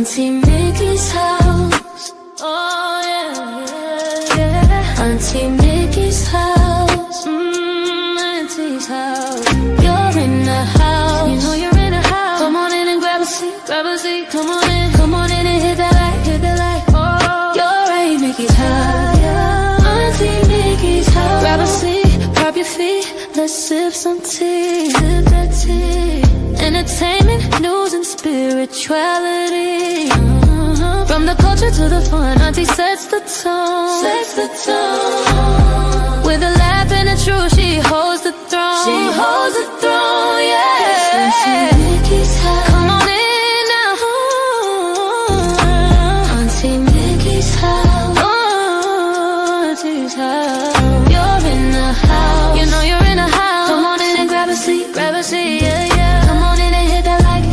Auntie Mickey's house. Oh yeah, yeah. Auntie Mickey's house. Auntie's house. You're in the house. You know you're in the house. Come on in and grab a seat, grab a seat. Come on in and hit that light, hit that light. Oh, you're Aunt Mickey's house. Yeah. Auntie Mickey's house. Grab a seat, prop your feet. Let's sip some tea, sip that tea. Entertainment, news, and spirituality. From the culture to the fun, Auntie sets the tone. Sets the tone. With a laugh and a truth, she holds the throne. She holds the throne, yeah. Auntie Mickey's house. Come on in now. Auntie Mickey's house. Oh, Auntie's house. You're in the house. You know you're in the house. Come on in and grab a seat, yeah, yeah. Come on in and hit that like,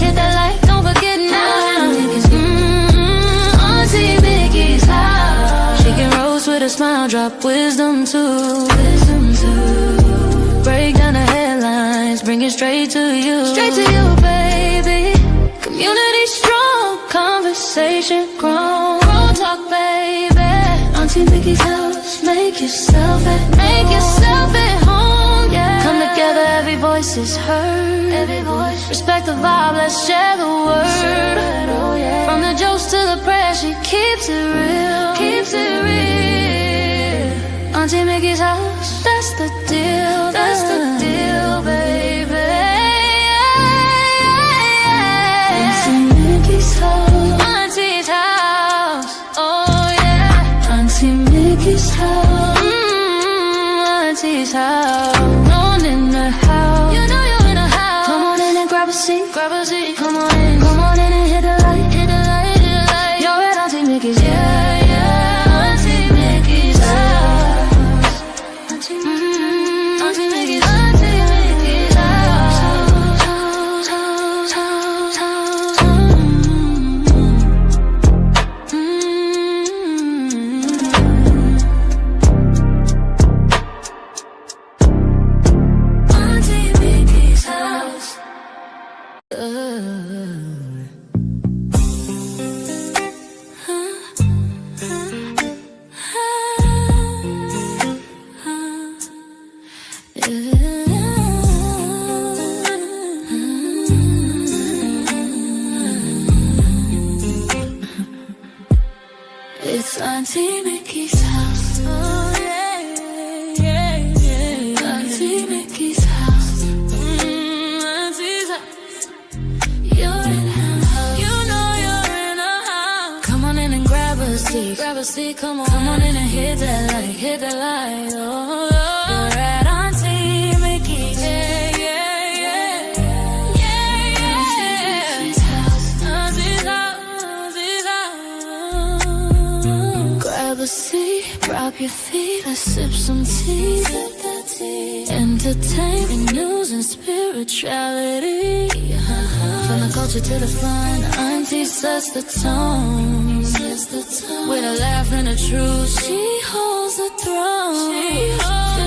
don't forget now. Auntie Mickey's house. She can roast with a smile, drop wisdom too. Break down the headlines, bring it straight to you. Straight to you, baby. Community strong, conversation grown. Grown talk, baby. Auntie Mickey's house. Make yourself at home, yeah. Come together, every voice is heard. Every voice. Respect the vibe, let's share the word. Oh, yeah. From the jokes to the prayer, she keeps it real. Keeps it real. Auntie Mickey's house, that's the deal. That's the deal, baby. Auntie Mickey's house. Auntie's house. Oh yeah. Auntie Mickey's house. Auntie's house. On in the house. You know you're in the house. Come on in and grab a seat, grab a seat. Come on in and hit the light, hit the light, hit the light. You're at Auntie Mickey's, yeah, yeah. Auntie Mickey's house. Auntie Mickey's, Auntie Mickey's house. It's Auntie Mickey's house. Oh yeah, yeah, yeah. Auntie Mickey's house. Auntie's house. You're in her house. You know you're in her house. Come on in and grab a seat, grab a seat. Come on in and hit that light, hit that light. Oh, you're at Auntie Mickey's. Yeah, yeah, yeah, yeah, yeah. Auntie's house. Auntie's house. Auntie's house. Grab a seat, prop your feet, let's sip some tea. Sip that tea. Entertainment, news, and spirituality. From the culture to the fun, Auntie sets the tone. With a laugh and a truth, she holds the throne. She holds the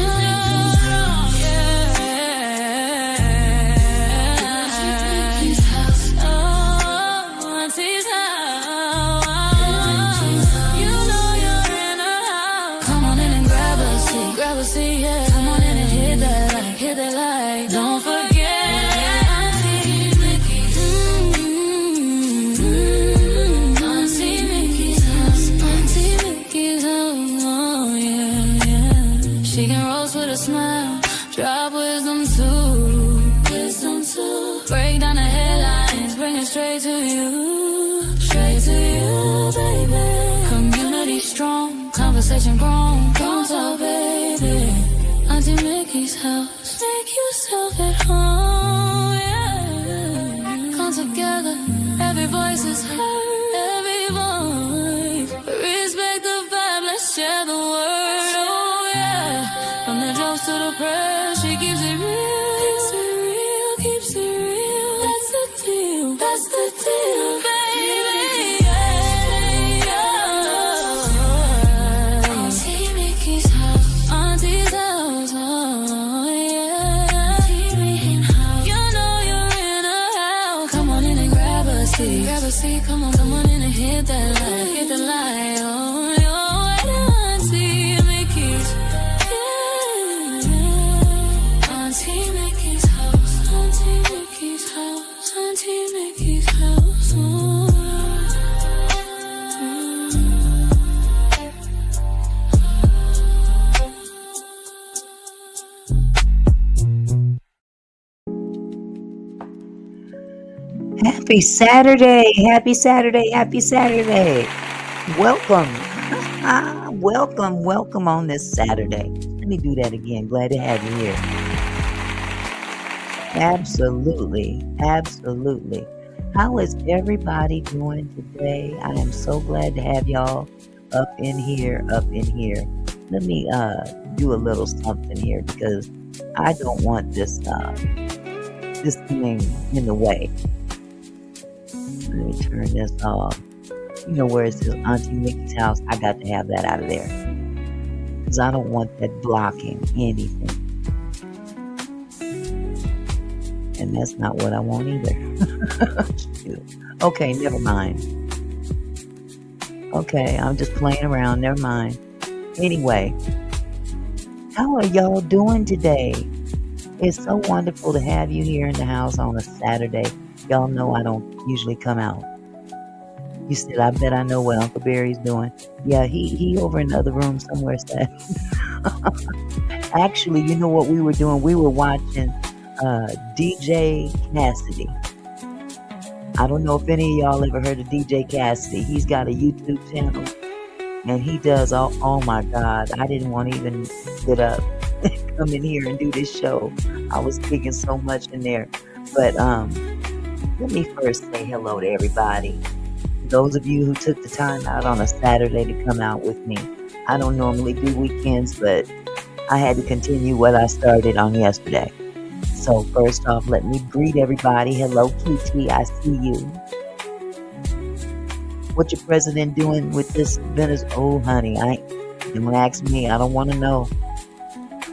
throne, yeah. Auntie's house. Oh, Auntie's house. You know you're in her house. Come on in and grab a seat, yeah. Come on in and hit that light, don't forget. She can roast with a smile, drop wisdom too. Break down the headlines, bring it straight to you. Straight to you, baby. Community strong, conversation grown. Don't talk, baby. Auntie Mickey's house. Make yourself at home, yeah. Come together, every voice is heard. Every voice. Respect the vibe, let's share the word. From the jokes to the prayers, she keeps it real. Keeps it real, keeps it real. That's the deal, that's the deal, baby. Yeah, yeah. Auntie Mickey's house. Auntie's house, oh yeah. Auntie Mickey's house. You know you're in a house. Come on in and grab a seat, come on in. hit the light. Oh, you're Auntie Mickey's. Yeah. Auntie Mickey's house. Auntie Mickey's house. Auntie Mickey's house. Oh. Happy Saturday, happy Saturday, happy Saturday. Welcome, welcome on this Saturday. Let me do that again. Glad to have you here. Absolutely. How is everybody doing today? I am so glad to have y'all up in here. Let me do a little something here because I don't want this thing in the way. Let me turn this off. You know where it says Auntie Mickey's house? I got to have that out of there. Because I don't want that blocking anything. And that's not what I want either. Okay, never mind. Okay, I'm just playing around. Never mind. Anyway, how are y'all doing today? It's so wonderful to have you here in the house on a Saturday. Y'all know I don't usually come out. You said, I bet I know what Uncle Barry's doing. Yeah, he over in the other room somewhere. Actually, you know what we were doing? We were watching DJ Cassidy. I don't know if any of y'all ever heard of DJ Cassidy. He's got a YouTube channel. And he does, oh my God, I didn't want to even get up and come in here and do this show. I was kicking so much in there. But let me first say hello to everybody. Those of you who took the time out on a Saturday to come out with me. I don't normally do weekends, but I had to continue what I started on yesterday. So first off, let me greet everybody. Hello, QT, I see you. What your president doing with this Venezuela? Oh, honey, don't ask me. I don't want to know.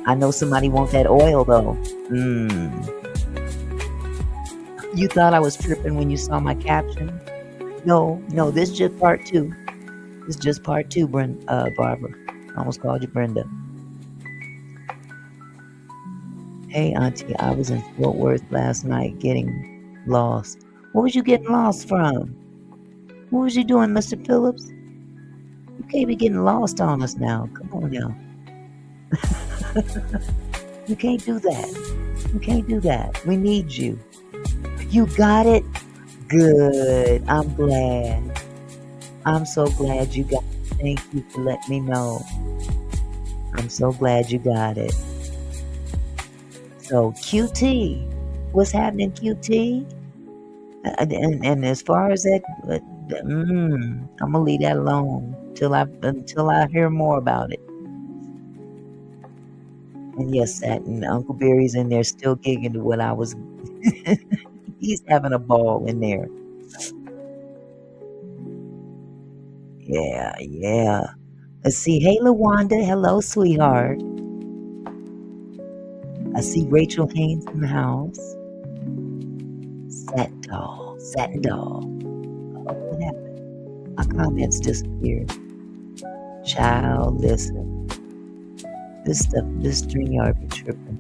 I know somebody wants that oil, though. You thought I was tripping when you saw my caption? No, this is just part 2. This is just part 2, Barbara. I almost called you Brenda. Hey, Auntie, I was in Fort Worth last night getting lost. What was you getting lost from? What was you doing, Mr. Phillips? You can't be getting lost on us now. Come on now. You can't do that. We need you. You got it? Good. I'm glad. I'm so glad you got it. Thank you for letting me know. I'm so glad you got it. So, QT. What's happening, QT? And as far as that, I'm going to leave that alone until I hear more about it. And yes, and Uncle Barry's in there still gigging to what I was... He's having a ball in there. Yeah. Let's see. Hey, LaWanda. Hello, sweetheart. I see Rachel Haynes in the house. Satin doll. Oh, what happened? My comments disappeared. Child, listen. This StreamYard be tripping.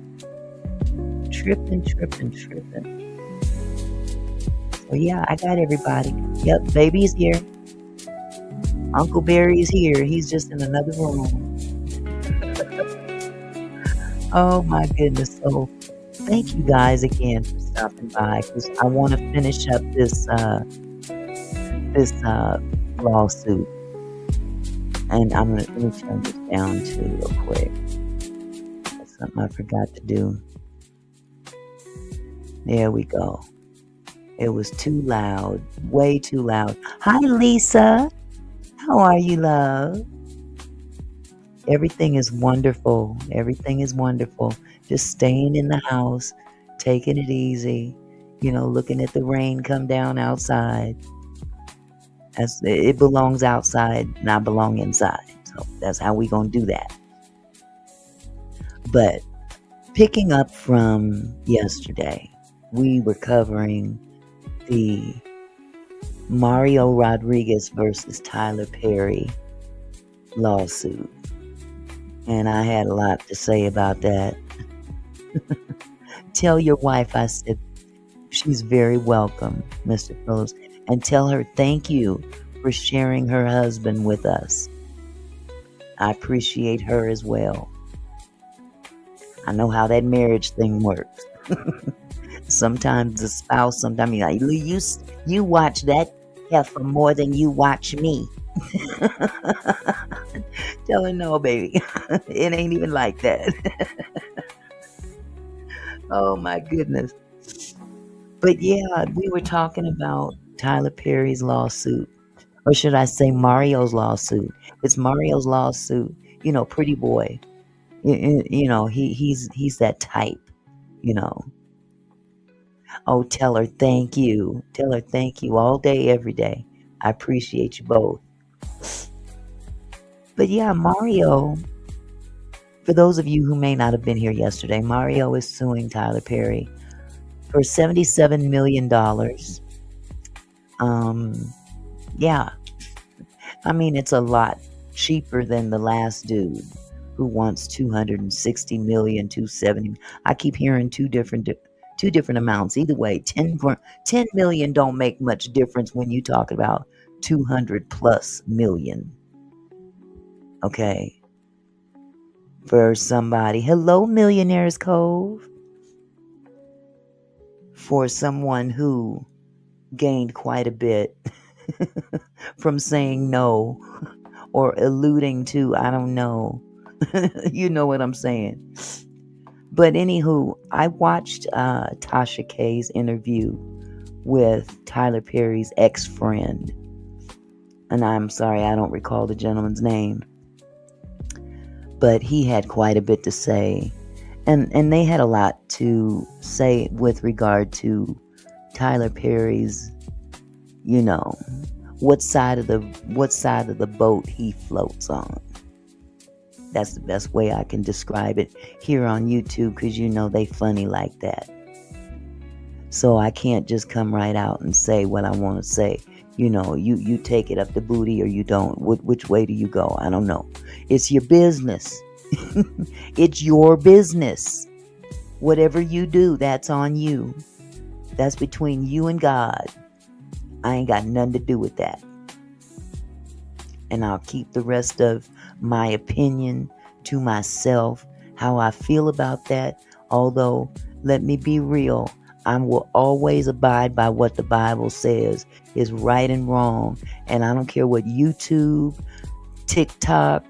So yeah, I got everybody. Yep, baby's here. Uncle Barry is here. He's just in another room. Oh my goodness. So thank you guys again for stopping by, because I want to finish up this lawsuit. And let me turn this down too real quick. That's something I forgot to do. There we go. It was too loud. Way too loud. Hi, Lisa. How are you, love? Everything is wonderful. Just staying in the house, taking it easy, looking at the rain come down outside. As it belongs outside, and I belong inside. So that's how we gonna do that. But picking up from yesterday, we were covering the Mario Rodriguez versus Tyler Perry lawsuit. And I had a lot to say about that. Tell your wife I said she's very welcome, Mr. Phillips, and tell her thank you for sharing her husband with us. I appreciate her as well. I know how that marriage thing works. Sometimes the spouse, sometimes you're like, you watch that heifer more than you watch me. Tell her no, baby. It ain't even like that. Oh my goodness. But yeah, we were talking about Tyler Perry's lawsuit. Or should I say Mario's lawsuit? It's Mario's lawsuit. Pretty boy. He's that type. You know. Oh, tell her thank you. Tell her thank you all day, every day. I appreciate you both. But yeah, Mario. For those of you who may not have been here yesterday, Mario is suing Tyler Perry for $77 million. Yeah. I mean, it's a lot cheaper than the last dude who wants 260 million, 270. I keep hearing two different amounts. Either way, 10 million don't make much difference when you talk about 200 plus million. Okay. For somebody, hello, Millionaires Cove. For someone who gained quite a bit from saying no or alluding to, I don't know. You know what I'm saying. But anywho, I watched Tasha K's interview with Tyler Perry's ex-friend. And I'm sorry, I don't recall the gentleman's name. But he had quite a bit to say. And they had a lot to say with regard to Tyler Perry's, what side of the boat he floats on. That's the best way I can describe it here on YouTube, because they funny like that. So I can't just come right out and say what I want to say. You take it up the booty or you don't. Which way do you go? I don't know. It's your business. It's your business. Whatever you do, that's on you. That's between you and God. I ain't got nothing to do with that. And I'll keep the rest of my opinion to myself, how I feel about that. Although, let me be real, I will always abide by what the Bible says is right and wrong. And I don't care what YouTube, TikTok,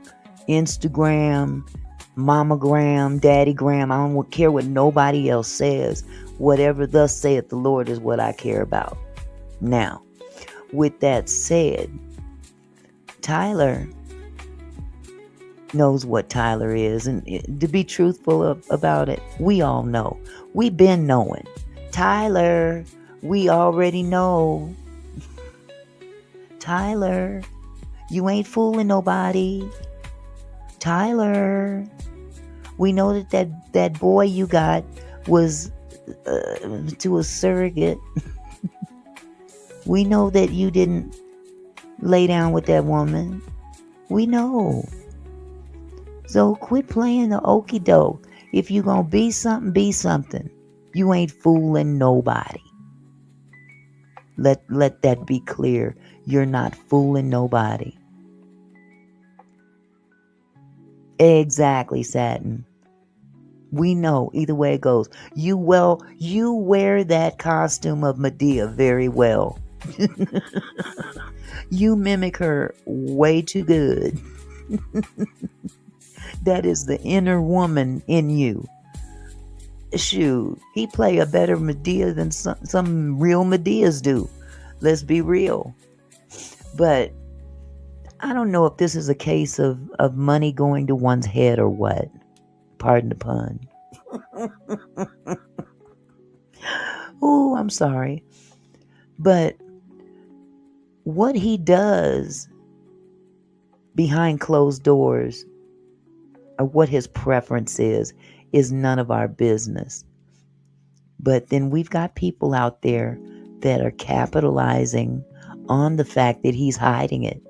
Instagram, Mamagram, Daddygram, I don't care what nobody else says. Whatever thus saith the Lord is what I care about. Now, with that said, Tyler knows what Tyler is. And to be truthful about it, we all know. We've been knowing. Tyler, we already know. Tyler, you ain't fooling nobody. Tyler, we know that boy you got was to a surrogate. We know that you didn't lay down with that woman. We know. So quit playing the okie doke. If you gonna be something, be something. You ain't fooling nobody. Let that be clear. You're not fooling nobody. Exactly, Satin. We know either way it goes. You wear that costume of Medea very well. You mimic her way too good. That is the inner woman in you. Shoot, he play a better Medea than some real Medeas do. Let's be real. But I don't know if this is a case of money going to one's head or what. Pardon the pun. Oh, I'm sorry. But what he does behind closed doors, or what his preference is none of our business. But then we've got people out there that are capitalizing on the fact that he's hiding it.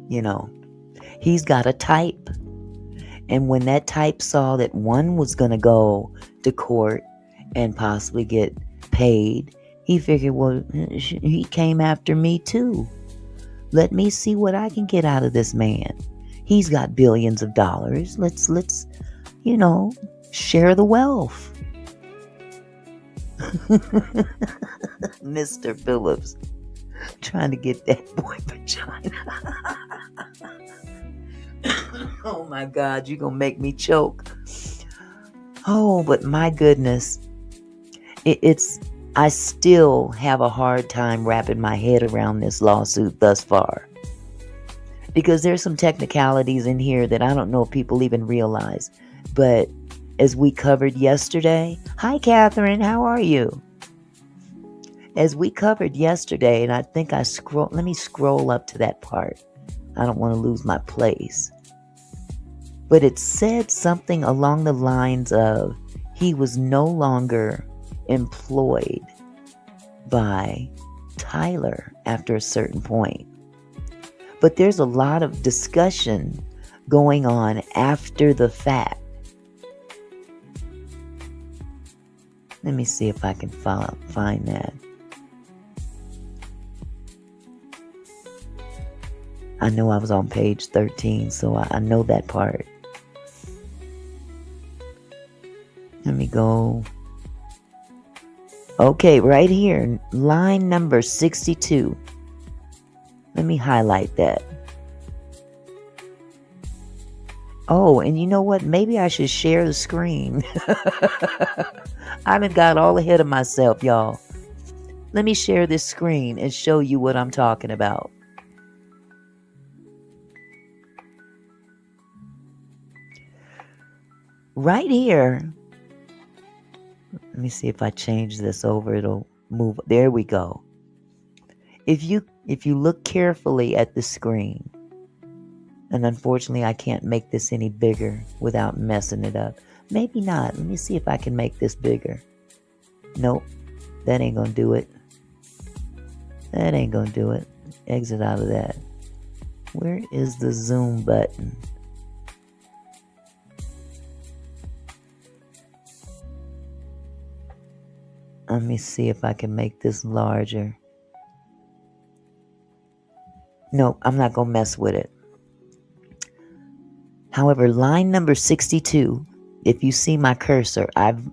You know, he's got a type. And when that type saw that one was going to go to court and possibly get paid, he figured, well, he came after me too. Let me see what I can get out of this man. He's got billions of dollars. Let's share the wealth. Mr. Phillips trying to get that boy vagina. Oh my God, you're gonna make me choke. Oh, but my goodness, I still have a hard time wrapping my head around this lawsuit thus far, because there's some technicalities in here that I don't know if people even realize. But as we covered yesterday, hi Catherine, how are you? As we covered yesterday, and I think let me scroll up to that part. I don't want to lose my place. But it said something along the lines of he was no longer employed by Tyler after a certain point. But there's a lot of discussion going on after the fact. Let me see if I can find that. I know I was on page 13, so I know that part. Let me go. Okay, right here, line number 62. Let me highlight that. Oh, and you know what? Maybe I should share the screen. I done got all ahead of myself, y'all. Let me share this screen and show you what I'm talking about. Right here. Let me see if I change this over, it'll move. There we go. If you look carefully at the screen, and unfortunately I can't make this any bigger without messing it up. Maybe not. Let me see if I can make this bigger. Nope. That ain't gonna do it. That ain't gonna do it. Exit out of that. Where is the zoom button? Let me see if I can make this larger. Nope, I'm not going to mess with it. However, line number 62, if you see my cursor, I've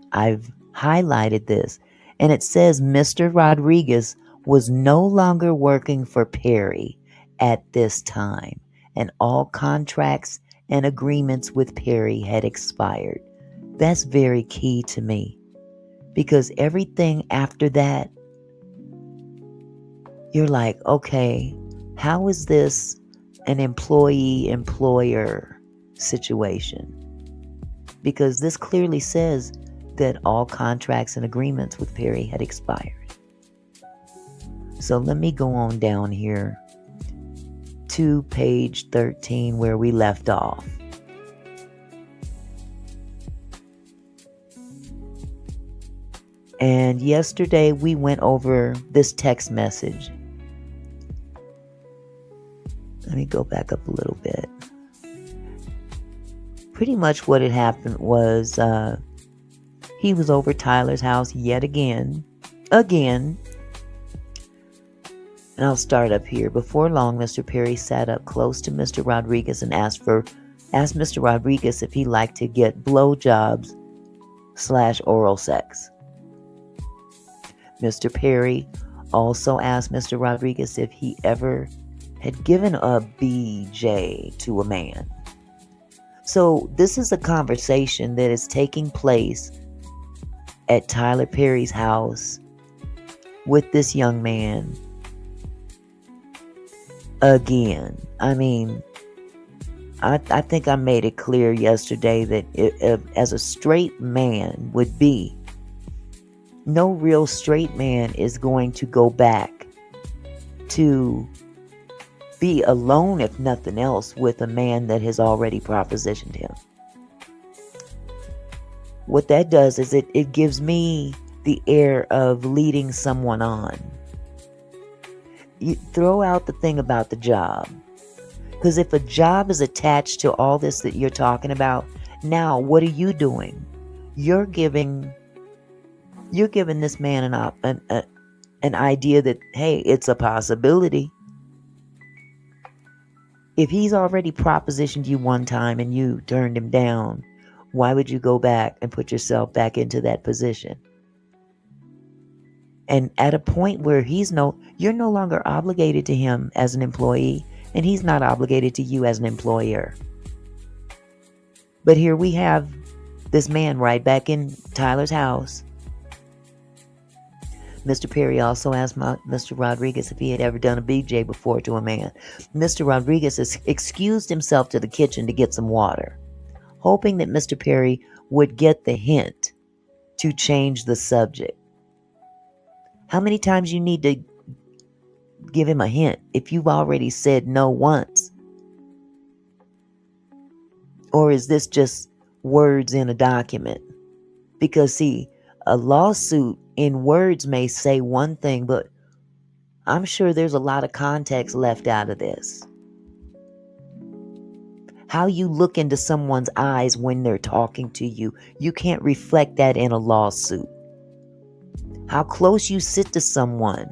highlighted this. And it says Mr. Rodriguez was no longer working for Perry at this time. And all contracts and agreements with Perry had expired. That's very key to me. Because everything after that, you're like, okay, how is this an employee-employer situation? Because this clearly says that all contracts and agreements with Perry had expired. So let me go on down here to page 13 where we left off. And yesterday we went over this text message. Let me go back up a little bit. Pretty much what had happened was he was over Tyler's house yet again. And I'll start up here. Before long, Mr. Perry sat up close to Mr. Rodriguez and asked Mr. Rodriguez if he liked to get blowjobs / oral sex. Mr. Perry also asked Mr. Rodriguez if he ever had given a BJ to a man. So this is a conversation that is taking place at Tyler Perry's house with this young man again. I mean, I think I made it clear yesterday that as a straight man would be, no real straight man is going to go back to be alone, if nothing else, with a man that has already propositioned him. What that does is it gives me the air of leading someone on. You throw out the thing about the job. Because if a job is attached to all this that you're talking about, now what are you doing? You're giving this man an idea that, hey, it's a possibility. If he's already propositioned you one time and you turned him down, why would you go back and put yourself back into that position? And at a point where you're no longer obligated to him as an employee, and he's not obligated to you as an employer. But here we have this man right back in Tyler's house. Mr. Perry also asked Mr. Rodriguez if he had ever done a BJ before to a man. Mr. Rodriguez has excused himself to the kitchen to get some water, hoping that Mr. Perry would get the hint to change the subject. How many times you need to give him a hint if you've already said no once? Or is this just words in a document? Because see, a lawsuit in words may say one thing, but I'm sure there's a lot of context left out of this. How you look into someone's eyes when they're talking to you, you can't reflect that in a lawsuit. How close you sit to someone,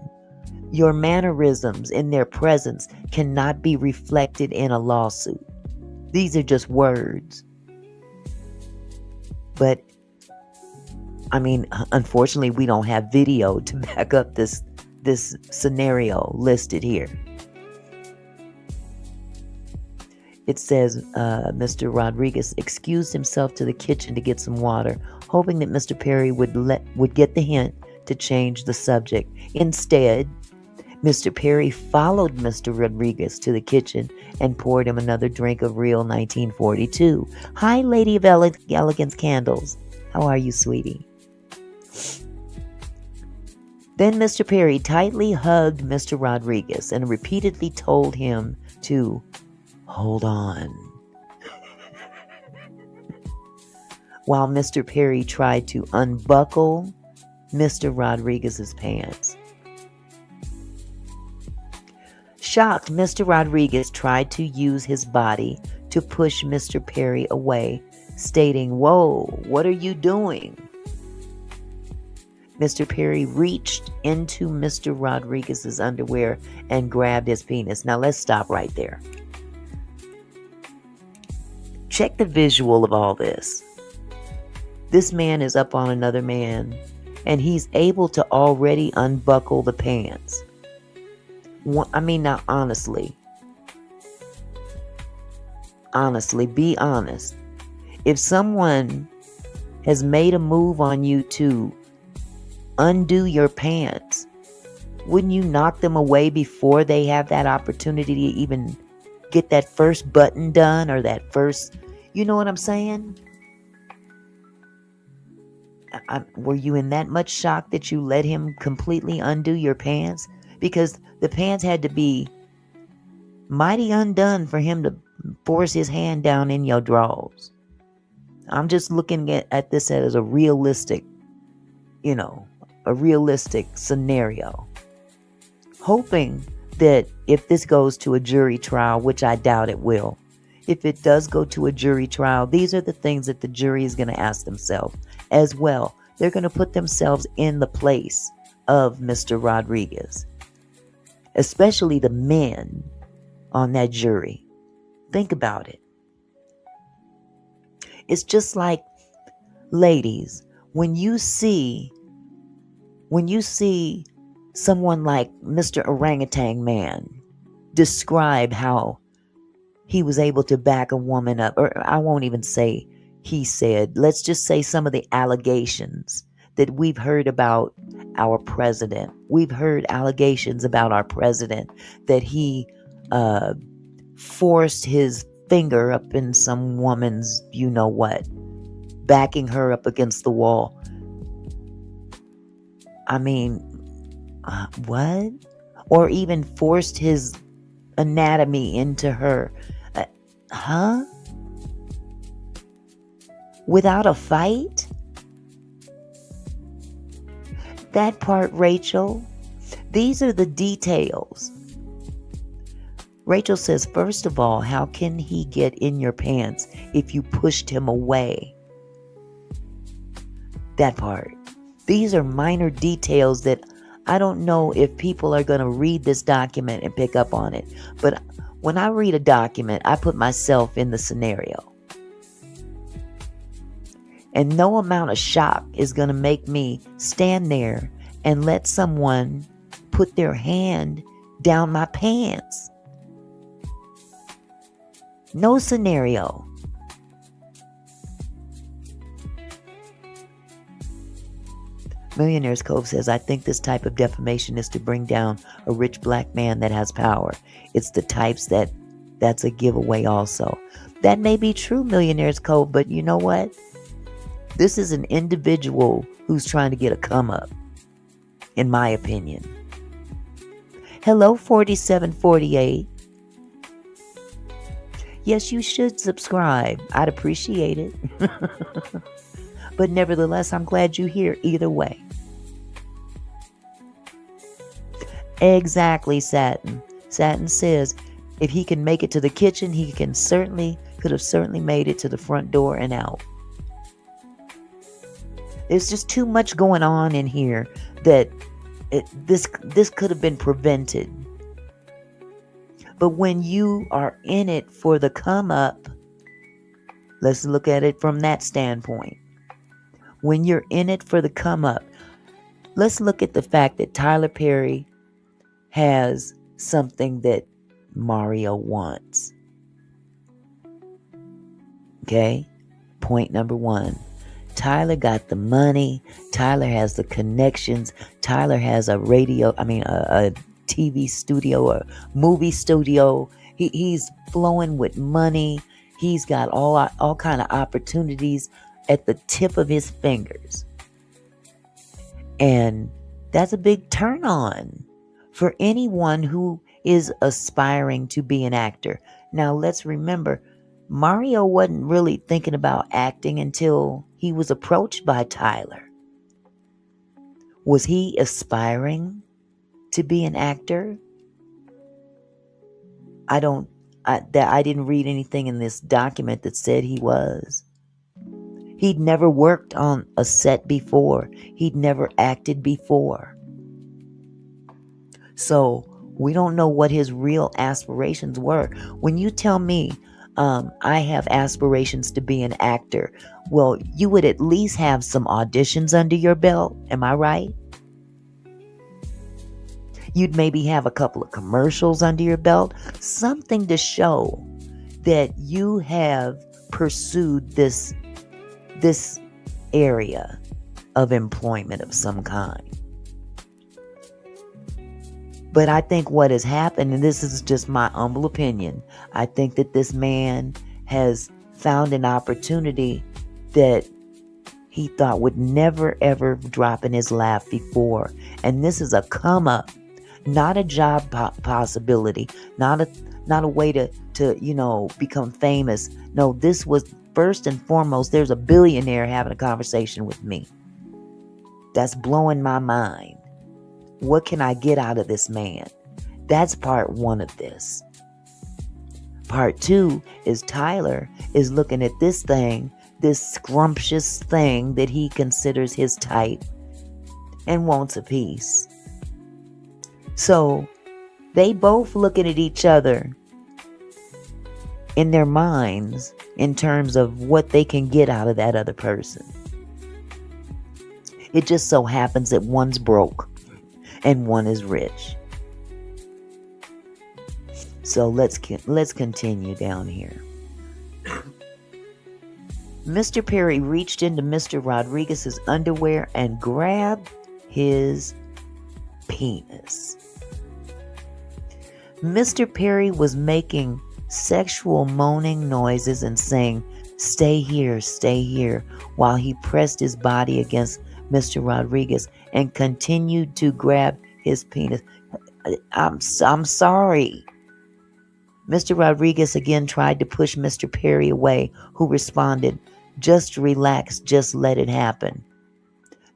your mannerisms in their presence cannot be reflected in a lawsuit. These are just words. But, I mean, unfortunately, we don't have video to back up this scenario listed here. It says Mr. Rodriguez excused himself to the kitchen to get some water, hoping that Mr. Perry would get the hint to change the subject. Instead, Mr. Perry followed Mr. Rodriguez to the kitchen and poured him another drink of real 1942. Hi, Lady of Elegance Candles. How are you, sweetie? Then Mr. Perry tightly hugged Mr. Rodriguez and repeatedly told him to hold on, while Mr. Perry tried to unbuckle Mr. Rodriguez's pants. Shocked, Mr. Rodriguez tried to use his body to push Mr. Perry away, stating, "Whoa, what are you doing?" Mr. Perry reached into Mr. Rodriguez's underwear and grabbed his penis. Now let's stop right there. Check the visual of all this. This man is up on another man, and he's able to already unbuckle the pants. I mean, now honestly, be honest. If someone has made a move on you to undo your pants, wouldn't you knock them away before they have that opportunity to even get that first button done or that first, you know what I'm saying? Were you in that much shock that you let him completely undo your pants? Because the pants had to be mighty undone for him to force his hand down in your drawers. I'm just looking at this as a realistic, a realistic scenario. Hoping that if this goes to a jury trial, which I doubt it will, if it does go to a jury trial, these are the things that the jury is going to ask themselves as well. They're going to put themselves in the place of Mr. Rodriguez, especially the men on that jury. Think about it. It's just like, ladies, when you see someone like Mr. Orangutan Man describe how he was able to back a woman up, or I won't even say he said, let's just say some of the allegations that we've heard about our president. We've heard allegations about our president that he forced his finger up in some woman's, backing her up against the wall. I mean, what? Or even forced his anatomy into her. Without a fight? That part, Rachel. These are the details. Rachel says, first of all, how can he get in your pants if you pushed him away? That part. These are minor details that I don't know if people are going to read this document and pick up on it. But when I read a document, I put myself in the scenario. And no amount of shock is going to make me stand there and let someone put their hand down my pants. No scenario. Millionaire's Cove says, I think this type of defamation is to bring down a rich black man that has power. It's the types that's a giveaway also. That may be true, Millionaire's Cove, but you know what? This is an individual who's trying to get a come up, in my opinion. Hello, 4748. Yes, you should subscribe. I'd appreciate it. But nevertheless, I'm glad you're here either way. Exactly, Satin. Satin says, if he can make it to the kitchen, he could have certainly made it to the front door and out. There's just too much going on in here that this could have been prevented. But when you are in it for the come up, let's look at it from that standpoint. When you're in it for the come up, let's look at the fact that Tyler Perry has something that Mario wants. Okay? Point number one. Tyler got the money. Tyler has the connections. Tyler has a TV studio, a movie studio. He's flowing with money. He's got all kind of opportunities at the tip of his fingers. And that's a big turn on for anyone who is aspiring to be an actor. Now let's remember, Mario wasn't really thinking about acting until he was approached by Tyler. Was he aspiring to be an actor? I didn't read anything in this document that said he was. He'd never worked on a set before. He'd never acted before. So we don't know what his real aspirations were. When you tell me, I have aspirations to be an actor, well, you would at least have some auditions under your belt. Am I right? You'd maybe have a couple of commercials under your belt. Something to show that you have pursued this area of employment of some kind. But I think what has happened, and this is just my humble opinion, I think that this man has found an opportunity that he thought would never ever drop in his lap before. And this is a come up, not a job possibility, not a way to become famous. No, this was first and foremost, there's a billionaire having a conversation with me. That's blowing my mind. What can I get out of this man? That's part one of this. Part two is Tyler is looking at this thing, this scrumptious thing that he considers his type, and wants a piece. So they both looking at each other in their minds in terms of what they can get out of that other person. It just so happens that one's broke and one is rich. So let's continue down here. Mr. Perry reached into Mr. Rodriguez's underwear and grabbed his penis. Mr. Perry was making sexual moaning noises and saying, stay here, while he pressed his body against Mr. Rodriguez and continued to grab his penis. I'm sorry. Mr. Rodriguez again tried to push Mr. Perry away, who responded, just relax, just let it happen.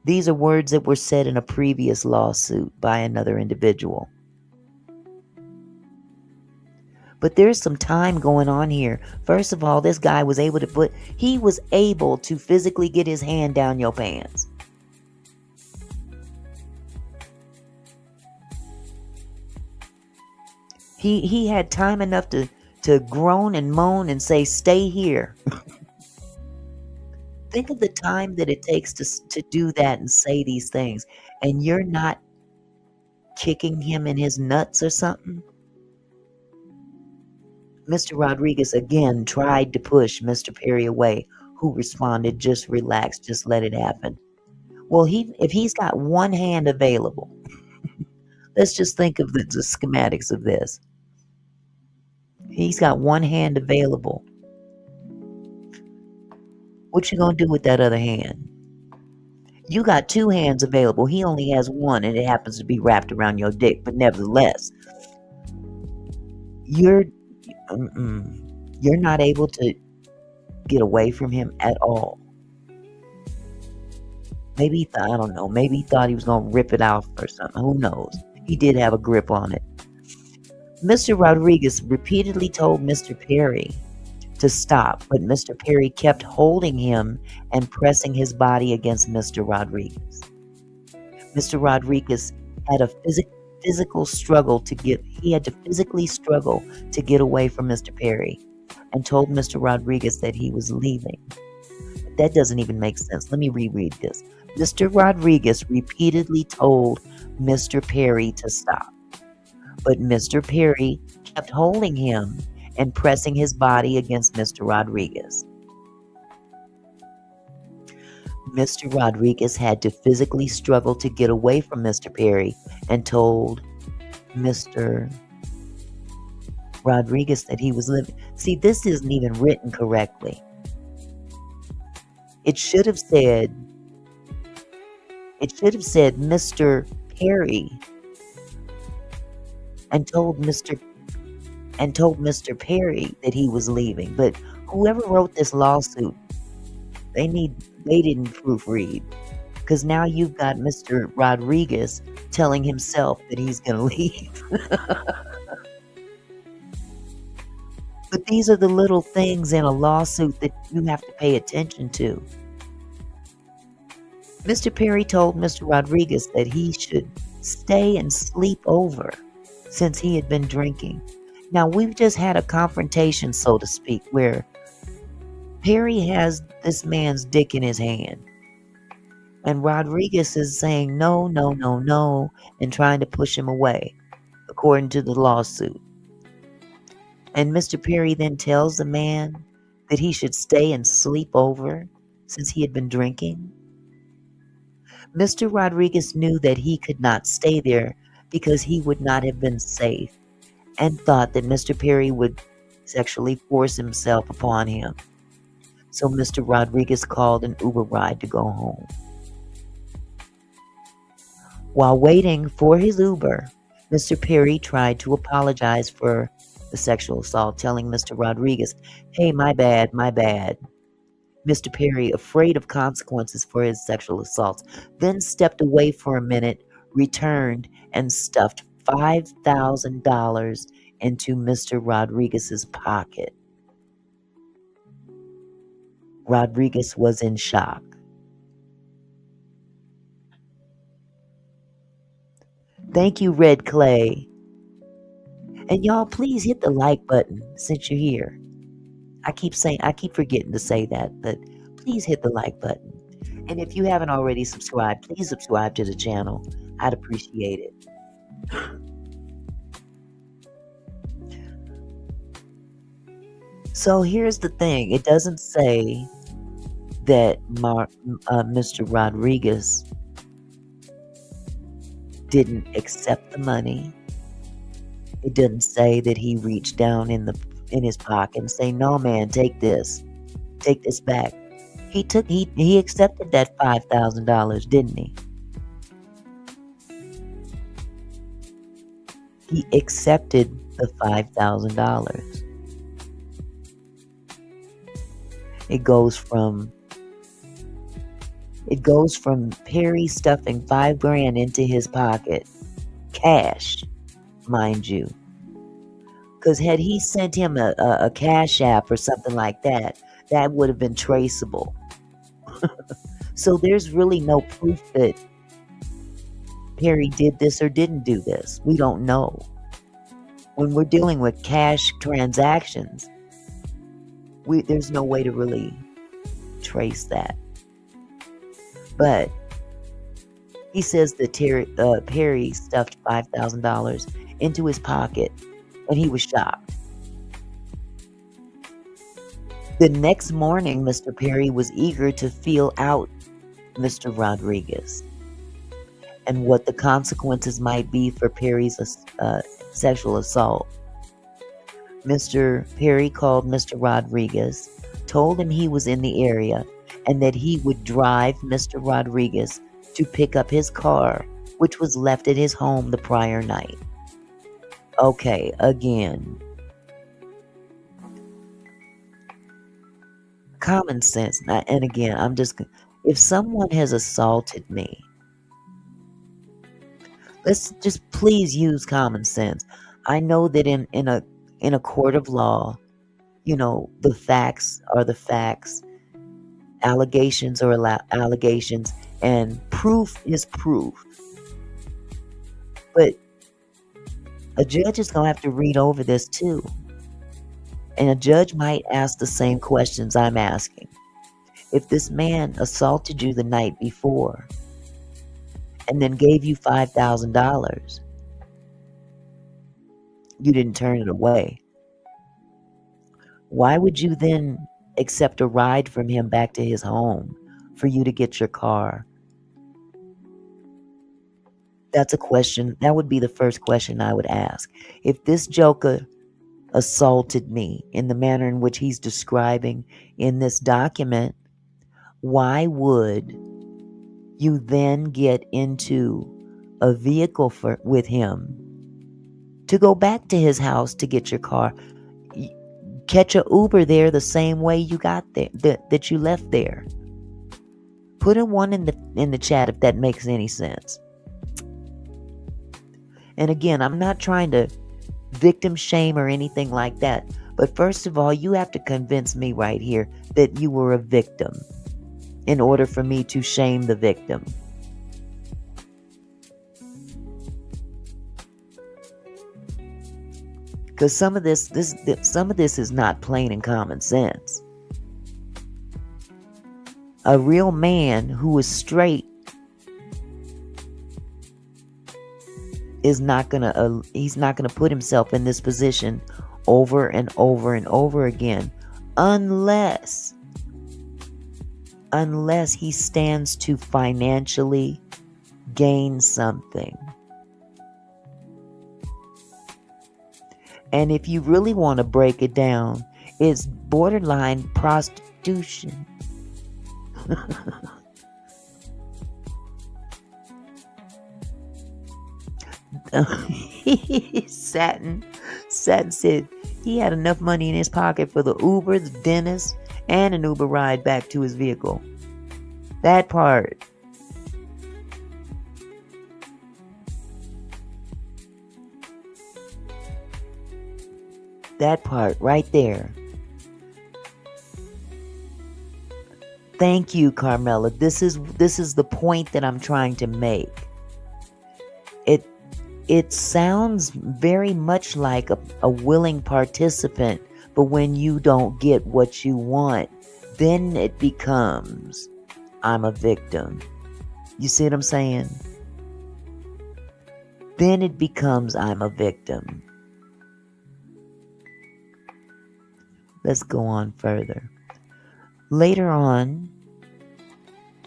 These are words that were said in a previous lawsuit by another individual. But there's some time going on here. First of all, this guy was able to physically get his hand down your pants. He had time enough to groan and moan and say, "Stay here." Think of the time that it takes to do that and say these things, and you're not kicking him in his nuts or something. Mr. Rodriguez again tried to push Mr. Perry away, who responded, "Just relax, just let it happen." Well, if he's got one hand available, let's just think of the schematics of this. He's got one hand available. What you gonna do with that other hand? You got two hands available. He only has one, and it happens to be wrapped around your dick. But nevertheless, you're not able to get away from him at all. Maybe I don't know. Maybe he thought he was gonna rip it off or something. Who knows? He did have a grip on it. Mr. Rodriguez repeatedly told Mr. Perry to stop, but Mr. Perry kept holding him and pressing his body against Mr. Rodriguez. Mr. Rodriguez had a physical struggle he had to physically struggle to get away from Mr. Perry and told Mr. Rodriguez that he was leaving. That doesn't even make sense. Let me reread this. Mr. Rodriguez repeatedly told Mr. Perry to stop, but Mr. Perry kept holding him and pressing his body against Mr. Rodriguez. Mr. Rodriguez had to physically struggle to get away from Mr. Perry and told Mr. Rodriguez that he was living. See, this isn't even written correctly. It should have said Mr. Perry and told Mr. Perry that he was leaving. But whoever wrote this lawsuit, they didn't proofread, because now you've got Mr. Rodriguez telling himself that he's going to leave. But these are the little things in a lawsuit that you have to pay attention to. Mr. Perry told Mr. Rodriguez that he should stay and sleep over since he had been drinking. Now, we've just had a confrontation, so to speak, where Perry has this man's dick in his hand, and Rodriguez is saying no, no, no, no, and trying to push him away, according to the lawsuit. And Mr. Perry then tells the man that he should stay and sleep over since he had been drinking. Mr. Rodriguez knew that he could not stay there because he would not have been safe, and thought that Mr. Perry would sexually force himself upon him. So Mr. Rodriguez called an Uber ride to go home. While waiting for his Uber, Mr. Perry tried to apologize for the sexual assault, telling Mr. Rodriguez, "Hey, my bad, my bad." Mr. Perry, afraid of consequences for his sexual assaults, then stepped away for a minute, returned, and stuffed $5,000 into Mr. Rodriguez's pocket. Rodriguez was in shock. Thank you, Red Clay. And y'all, please hit the like button since you're here. I keep forgetting to say that, but please hit the like button. And if you haven't already subscribed, please subscribe to the channel. I'd appreciate it. So here's the thing. It doesn't say that Mr. Rodriguez didn't accept the money. It doesn't say that he reached down in his pocket and say, "No, man, take this back." He accepted that $5,000, didn't he? He accepted the $5,000. It goes from It goes from Perry stuffing $5,000 into his pocket. Cash, mind you. Because had he sent him a cash app or something like that, that would have been traceable. So there's really no proof that Perry did this or didn't do this. We don't know. When we're dealing with cash transactions, there's no way to really trace that. But he says that Perry stuffed $5,000 into his pocket, and he was shocked. The next morning, Mr. Perry was eager to feel out Mr. Rodriguez and what the consequences might be for Perry's sexual assault. Mr. Perry called Mr. Rodriguez, told him he was in the area, and that he would drive Mr. Rodriguez to pick up his car, which was left at his home the prior night. Okay, again. Common sense. And again, if someone has assaulted me, let's just please use common sense. I know that in a court of law, the facts are the facts, allegations are allegations, and proof is proof. But a judge is going to have to read over this too. And a judge might ask the same questions I'm asking. If this man assaulted you the night before and then gave you $5,000, you didn't turn it away. Why would you then accept a ride from him back to his home for you to get your car? That's a question. That would be the first question I would ask. If this joker assaulted me in the manner in which he's describing in this document, why would you then get into a vehicle with him to go back to his house to get your car? Catch a Uber there the same way you got there, that you left there. Put in one in the chat if that makes any sense. And again, I'm not trying to victim shame or anything like that. But first of all, you have to convince me right here that you were a victim in order for me to shame the victim. Because some of this is not plain and common sense. A real man who is straight he's not gonna put himself in this position over and over and over again unless he stands to financially gain something. And if you really want to break it down, it's borderline prostitution. Satin said he had enough money in his pocket for the Uber, the dentist, and an Uber ride back to his vehicle. That part. That part right there. Thank you, Carmela. This is the point that I'm trying to make. It sounds very much like a willing participant, but when you don't get what you want, then it becomes, I'm a victim. You see what I'm saying? Then it becomes, I'm a victim. Let's go on further. Later on,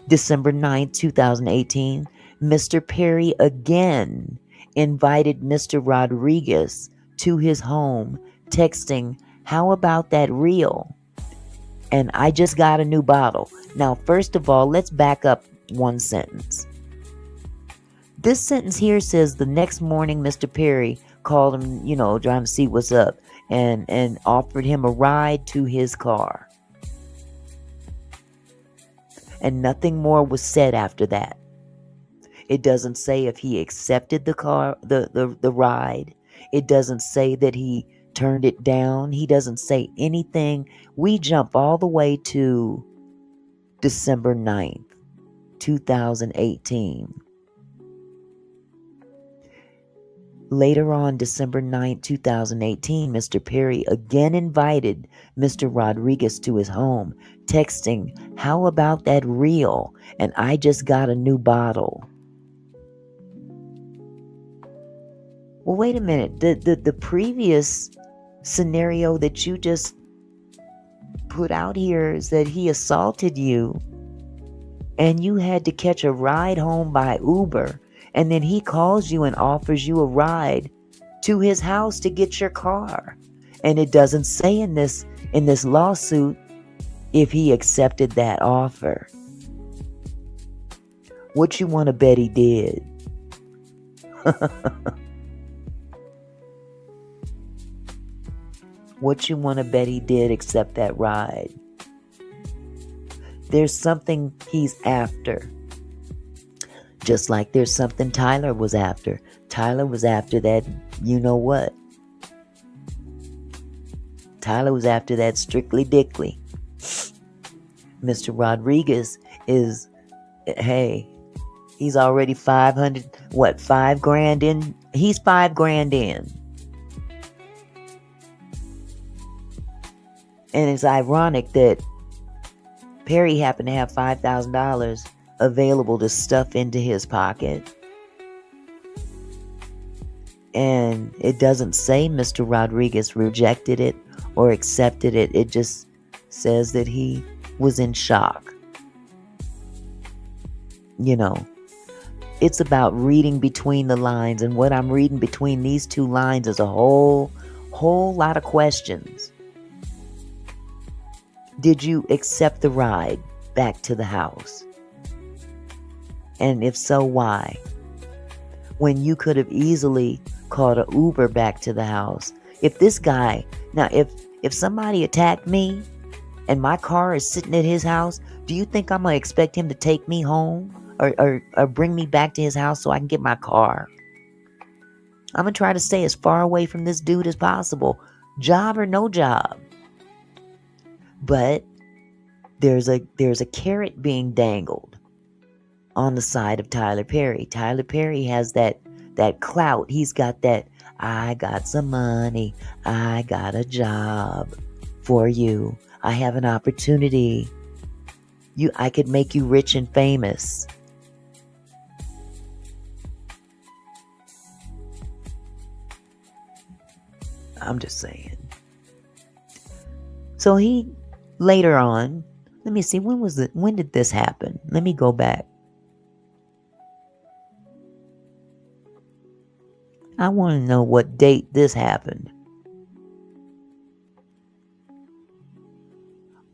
December 9th, 2018, Mr. Perry again invited Mr. Rodriguez to his home, texting, "How about that reel? And I just got a new bottle." Now, first of all, let's back up one sentence. This sentence here says the next morning Mr. Perry called him, trying to see what's up, and offered him a ride to his car. And nothing more was said after that. It doesn't say if he accepted the ride. It doesn't say that he turned it down. He doesn't say anything. We jump all the way to December 9th, 2018. Later on, December 9th, 2018, Mr. Perry again invited Mr. Rodriguez to his home, texting, "How about that reel? And I just got a new bottle." Well, wait a minute. The previous scenario that you just put out here is that he assaulted you and you had to catch a ride home by Uber, and then he calls you and offers you a ride to his house to get your car. And it doesn't say in this lawsuit if he accepted that offer. What you want to bet he did? What you want to bet he did accept that ride? There's something he's after. Just like there's something Tyler was after. Tyler was after that, you know what? Tyler was after that strictly dickly. Mr. Rodriguez is, hey, he's already $5 grand in? He's $5 grand in. And it's ironic that Perry happened to have $5,000 available to stuff into his pocket. And it doesn't say Mr. Rodriguez rejected it or accepted it. It just says that he was in shock. You know, it's about reading between the lines. And what I'm reading between these two lines is a whole lot of questions. Did you accept the ride back to the house? And if so, why? When you could have easily called an Uber back to the house. If this guy, now if somebody attacked me and my car is sitting at his house, do you think I'm going to expect him to take me home or bring me back to his house so I can get my car? I'm going to try to stay as far away from this dude as possible, job or no job. But there's a carrot being dangled on the side of Tyler Perry. Tyler Perry has that clout. He's got that, I got some money. I got a job for you. I have an opportunity. I could make you rich and famous. I'm just saying. So he later on, let me see, when did this happen? Let me go back. I want to know what date this happened.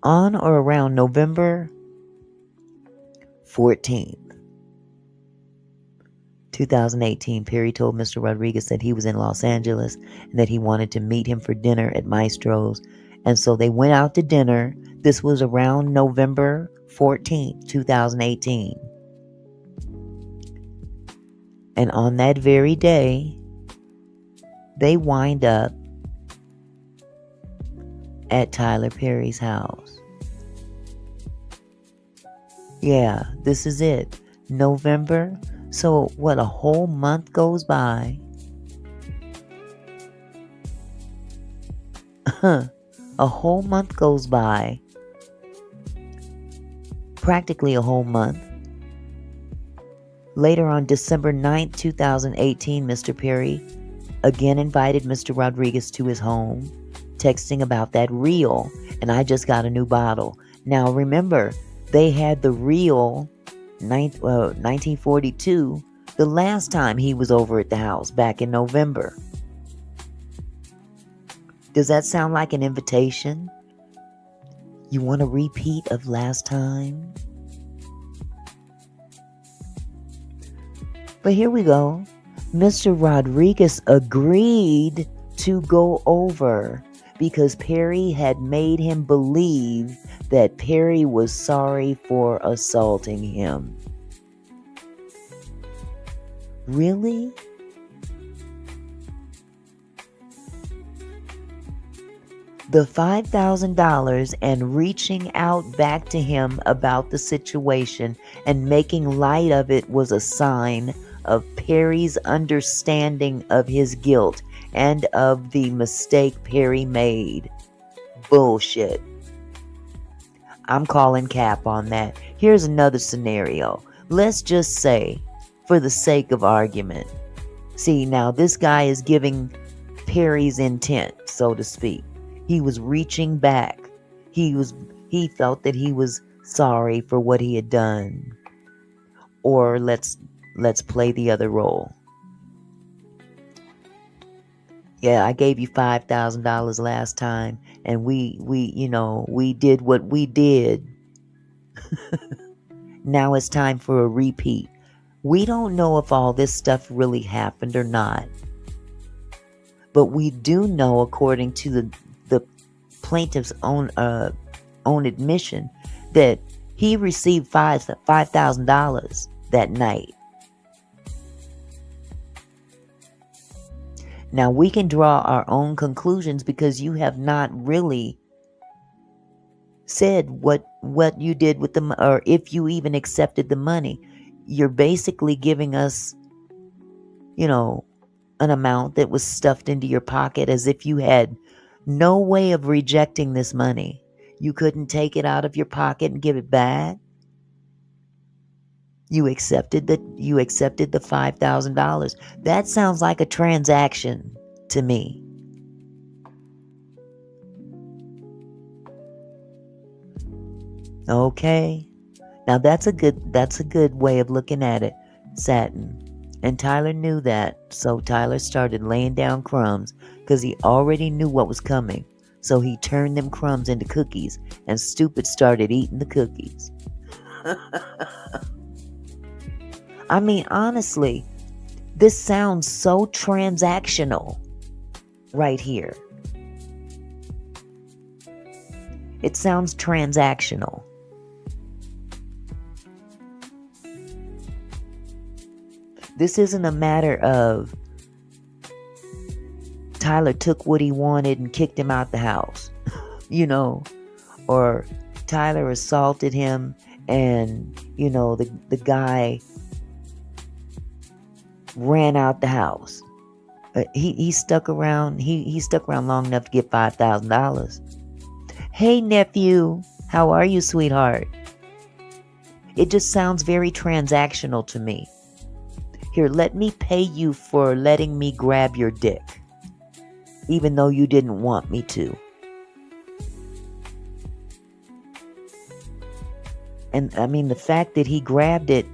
On or around November 14th, 2018, Perry told Mr. Rodriguez that he was in Los Angeles and that he wanted to meet him for dinner at Maestro's. And so they went out to dinner. This was around November 14th, 2018. And on that very day, they wind up at Tyler Perry's house. Yeah, this is it. November. So what, a whole month goes by? A whole month goes by. Practically a whole month. Later on December 9th, 2018, Mr. Perry again invited Mr. Rodriguez to his home, texting about that reel, and I just got a new bottle. Now remember, they had the reel 1942 the last time he was over at the house back in November. Does that sound like an invitation? You want a repeat of last time? But here we go. Mr. Rodriguez agreed to go over because Perry had made him believe that Perry was sorry for assaulting him. Really? The $5,000 and reaching out back to him about the situation and making light of it was a sign of Perry's understanding of his guilt and of the mistake Perry made. Bullshit. I'm calling cap on that. Here's another scenario. Let's just say, for the sake of argument. See, now this guy is giving Perry's intent, so to speak. He was reaching back. He felt that he was sorry for what he had done. Or let's play the other role. Yeah, I gave you $5,000 last time, and we did what we did. Now it's time for a repeat. We don't know if all this stuff really happened or not. But we do know, according to the plaintiff's own admission, that he received $5,000 that night. Now we can draw our own conclusions because you have not really said what you did with the, or if you even accepted the money. You're basically giving us, an amount that was stuffed into your pocket as if you had no way of rejecting this money. You couldn't take it out of your pocket and give it back. You accepted the $5,000. That sounds like a transaction to me. Okay. Now that's a good way of looking at it, Satin. And Tyler knew that, so Tyler started laying down crumbs because he already knew what was coming. So he turned them crumbs into cookies, and Stupid started eating the cookies. I mean, honestly, this sounds so transactional right here. It sounds transactional. This isn't a matter of Tyler took what he wanted and kicked him out the house, or Tyler assaulted him and, the guy ran out the house. He stuck around. He stuck around long enough to get $5,000. Hey, nephew, how are you, sweetheart? It just sounds very transactional to me. Here, let me pay you for letting me grab your dick, even though you didn't want me to. And I mean, the fact that he grabbed it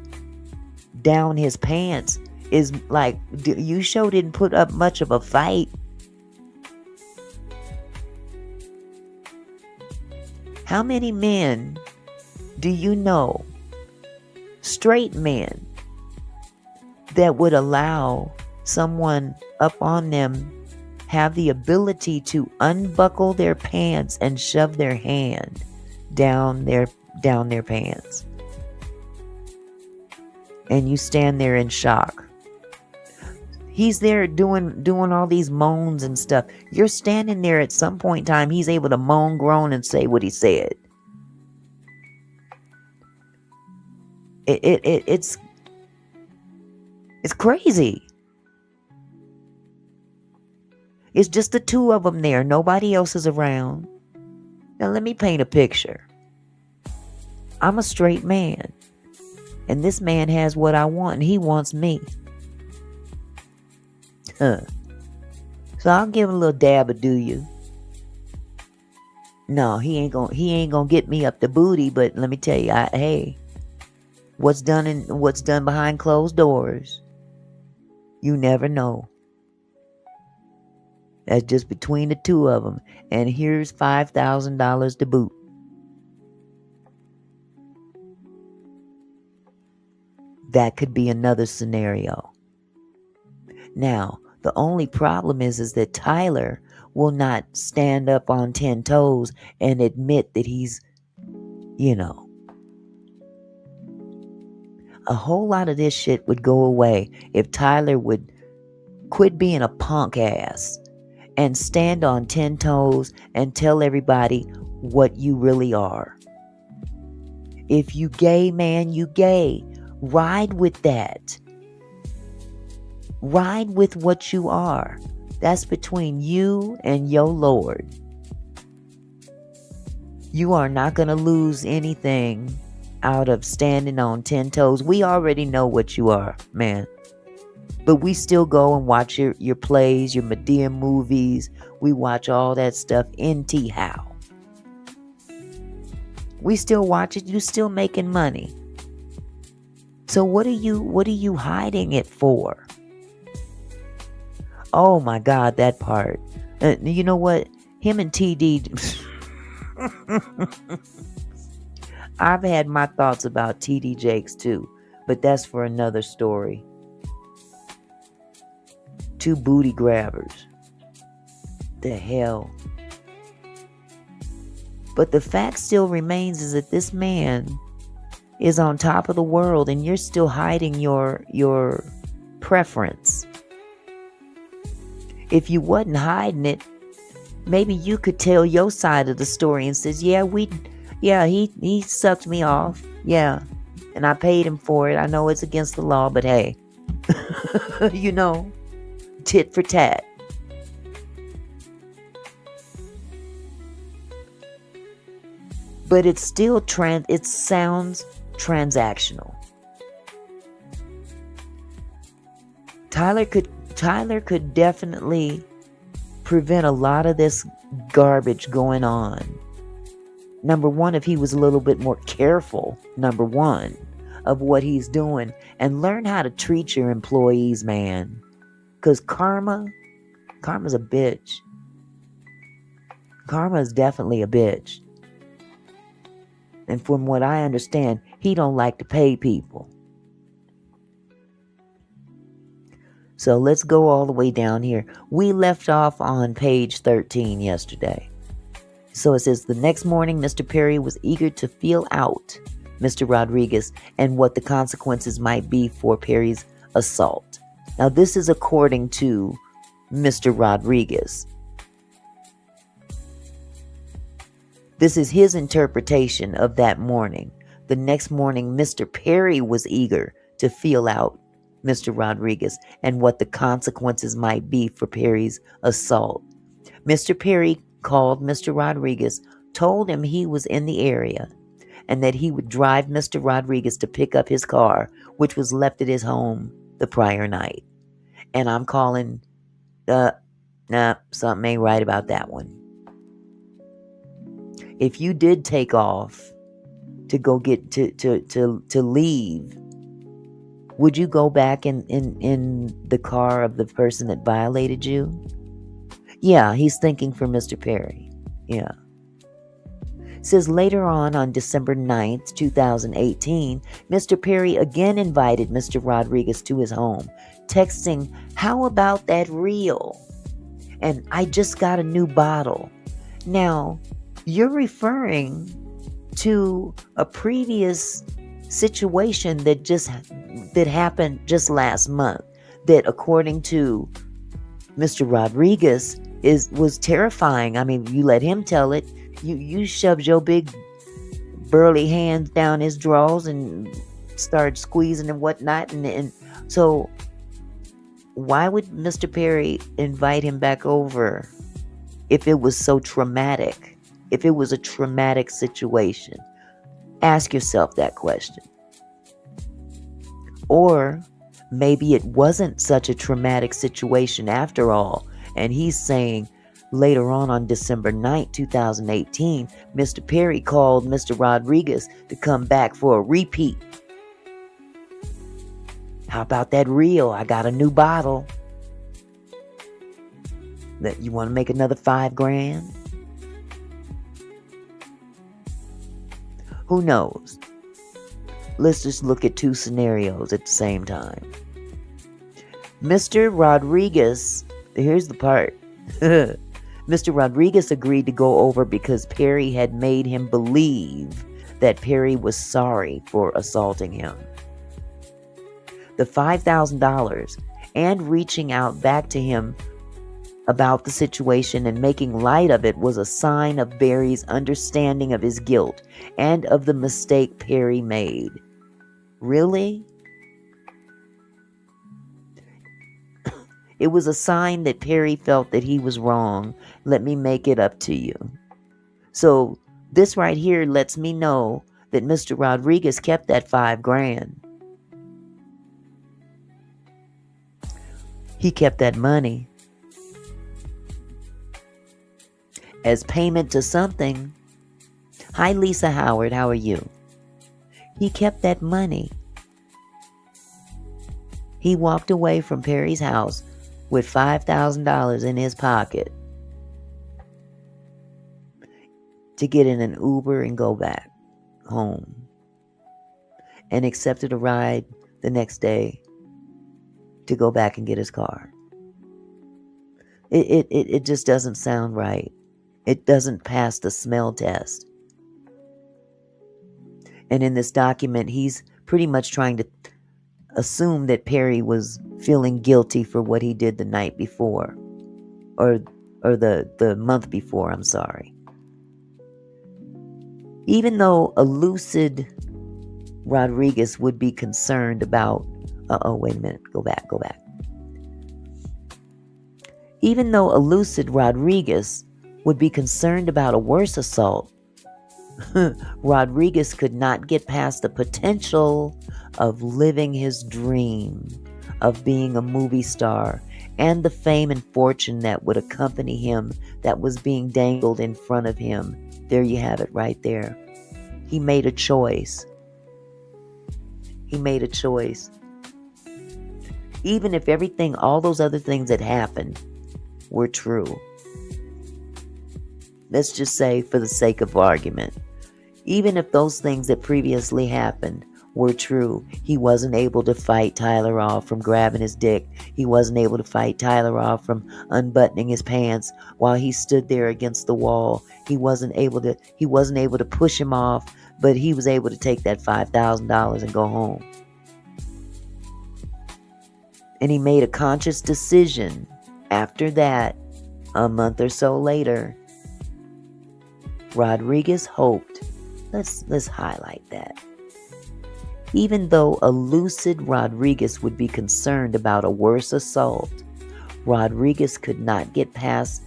down his pants is like, you sure didn't put up much of a fight. How many men do you know, straight men, that would allow someone up on them have the ability to unbuckle their pants and shove their hand down their pants? And you stand there in shock. He's there doing all these moans and stuff. You're standing there. At some point in time, he's able to moan, groan, and say what he said. It's crazy. It's just the two of them there. Nobody else is around. Now let me paint a picture. I'm a straight man. And this man has what I want, and he wants me. So I'll give him a little dab of do you. No, he ain't gonna get me up the booty, but let me tell you, hey, what's done behind closed doors, you never know. That's just between the two of them. And here's $5,000 to boot. That could be another scenario. Now, the only problem is that Tyler will not stand up on 10 toes and admit that he's You know, a whole lot of this shit would go away if Tyler would quit being a punk ass and stand on 10 toes and tell everybody what you really are. If you gay, man, you gay. Ride with that. Ride with what you are. That's between you and your Lord. You are not going to lose anything out of standing on 10 toes. We already know what you are, man. But we still go and watch your plays, your Medea movies. We watch all that stuff in T-How. We still watch it. You still making money. So what are you hiding it for? Oh my God, that part. You know what? Him and TD. I've had my thoughts about TD Jakes too, but that's for another story. Two booty grabbers. The hell. But the fact still remains is that this man is on top of the world and you're still hiding your preference. If you wasn't hiding it, maybe you could tell your side of the story and says, he sucked me off. Yeah. And I paid him for it. I know it's against the law, but hey, you know, tit for tat. But it's still it sounds transactional. Tyler could definitely prevent a lot of this garbage going on. Number one, if he was a little bit more careful, of what he's doing, and learn how to treat your employees, man. Because karma's a bitch. Karma is definitely a bitch. And from what I understand, he don't like to pay people. So let's go all the way down here. We left off on page 13 yesterday. So it says, the next morning, Mr. Perry was eager to feel out Mr. Rodriguez and what the consequences might be for Perry's assault. Now, this is according to Mr. Rodriguez. This is his interpretation of that morning. The next morning, Mr. Perry was eager to feel out Mr. Rodriguez and what the consequences might be for Perry's assault. Mr. Perry called Mr. Rodriguez, told him he was in the area, and that he would drive Mr. Rodriguez to pick up his car, which was left at his home the prior night. And I'm calling, something ain't right about that one. If you did take off to go get to leave, would you go back in the car of the person that violated you? Yeah, he's thinking for Mr. Perry. Yeah. It says later on December 9th, 2018, Mr. Perry again invited Mr. Rodriguez to his home, texting, "How about that reel? And I just got a new bottle." Now, you're referring to a previous situation that happened just last month, that according to Mr. Rodriguez was terrifying. I mean, you let him tell it. You shoved your big burly hands down his drawers and started squeezing and whatnot, and so why would Mr. Perry invite him back over if it was so traumatic? If it was a traumatic situation? Ask yourself that question. Or maybe it wasn't such a traumatic situation after all, and he's saying later on December 9th, 2018, Mr. Perry called Mr. Rodriguez to come back for a repeat. How about that reel? I got a new bottle. That you want to make another $5,000? Who knows? Let's just look at two scenarios at the same time. Mr. Rodriguez, here's the part. Mr. Rodriguez agreed to go over because Perry had made him believe that Perry was sorry for assaulting him. The $5,000 and reaching out back to him about the situation and making light of it was a sign of Barry's understanding of his guilt and of the mistake Perry made. Really? It was a sign that Perry felt that he was wrong. Let me make it up to you. So this right here lets me know that Mr. Rodriguez kept that $5,000. He kept that money as payment to something. Hi, Lisa Howard. How are you? He kept that money. He walked away from Perry's house with $5,000 in his pocket to get in an Uber and go back home, and accepted a ride the next day to go back and get his car. It just doesn't sound right. It doesn't pass the smell test. And in this document, he's pretty much trying to assume that Perry was feeling guilty for what he did the night before, or the month before, I'm sorry. Even though a lucid Rodriguez would be concerned about, wait a minute, go back. Even though a lucid Rodriguez would be concerned about a worse assault, Rodriguez could not get past the potential of living his dream of being a movie star and the fame and fortune that would accompany him that was being dangled in front of him. There you have it right there. He made a choice. Even if everything, all those other things that happened were true. Let's just say, for the sake of argument, even if those things that previously happened were true, he wasn't able to fight Tyler off from grabbing his dick. He wasn't able to fight Tyler off from unbuttoning his pants while he stood there against the wall. He wasn't able to push him off, but he was able to take that $5,000 and go home. And he made a conscious decision after that, a month or so later. Rodriguez hoped, let's highlight that. Even though a lucid Rodriguez would be concerned about a worse assault, Rodriguez could not get past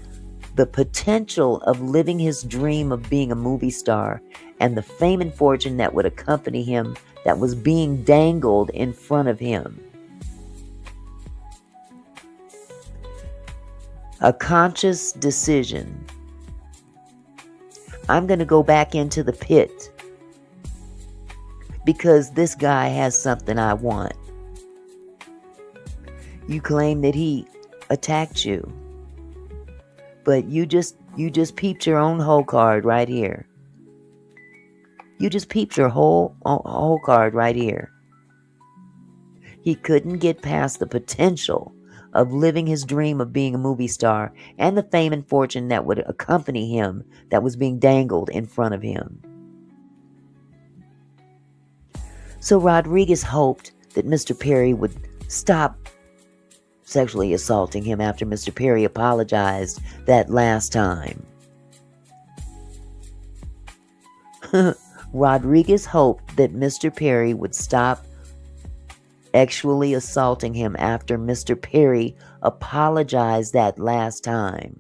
the potential of living his dream of being a movie star and the fame and fortune that would accompany him that was being dangled in front of him. A conscious decision. I'm going to go back into the pit because this guy has something I want. You claim that he attacked you, but you just peeped your own whole card right here. You just peeped your whole card right here. He couldn't get past the potential of living his dream of being a movie star and the fame and fortune that would accompany him that was being dangled in front of him. So Rodriguez hoped that Mr. Perry would stop sexually assaulting him after Mr. Perry apologized that last time. Rodriguez hoped that Mr. Perry would stop actually assaulting him after Mr. Perry apologized that last time.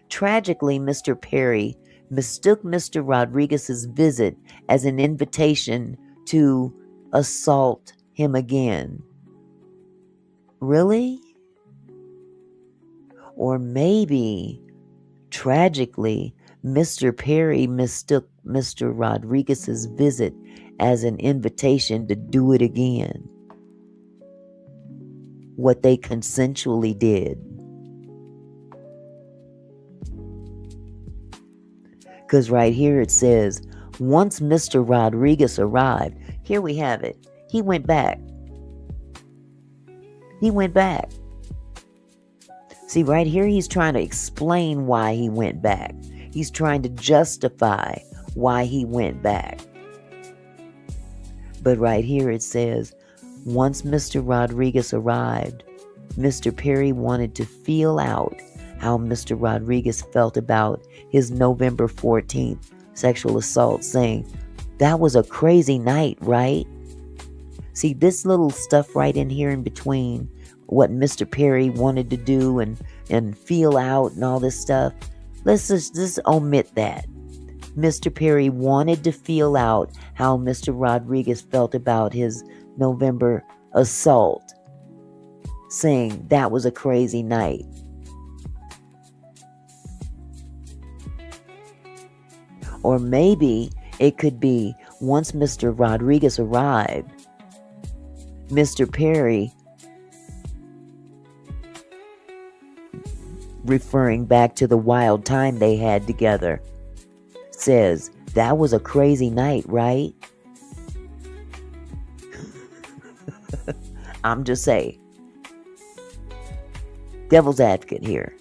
Tragically, Mr. Perry mistook Mr. Rodriguez's visit as an invitation to assault him again. Really? Or maybe, tragically, Mr. Perry mistook Mr. Rodriguez's visit as an invitation to do it again. What they consensually did. Because right here it says, once Mr. Rodriguez arrived, here we have it. He went back. See, right here he's trying to explain why he went back. He's trying to justify why he went back. But right here it says, once Mr. Rodriguez arrived, Mr. Perry wanted to feel out how Mr. Rodriguez felt about his November 14th sexual assault, saying, "That was a crazy night, right?" See, this little stuff right in here in between what Mr. Perry wanted to do and feel out and all this stuff, let's just omit that. Mr. Perry wanted to feel out how Mr. Rodriguez felt about his November assault, saying that was a crazy night. Or maybe it could be once Mr. Rodriguez arrived, Mr. Perry, referring back to the wild time they had together, says, "That was a crazy night, right?" I'm just saying. Devil's advocate here.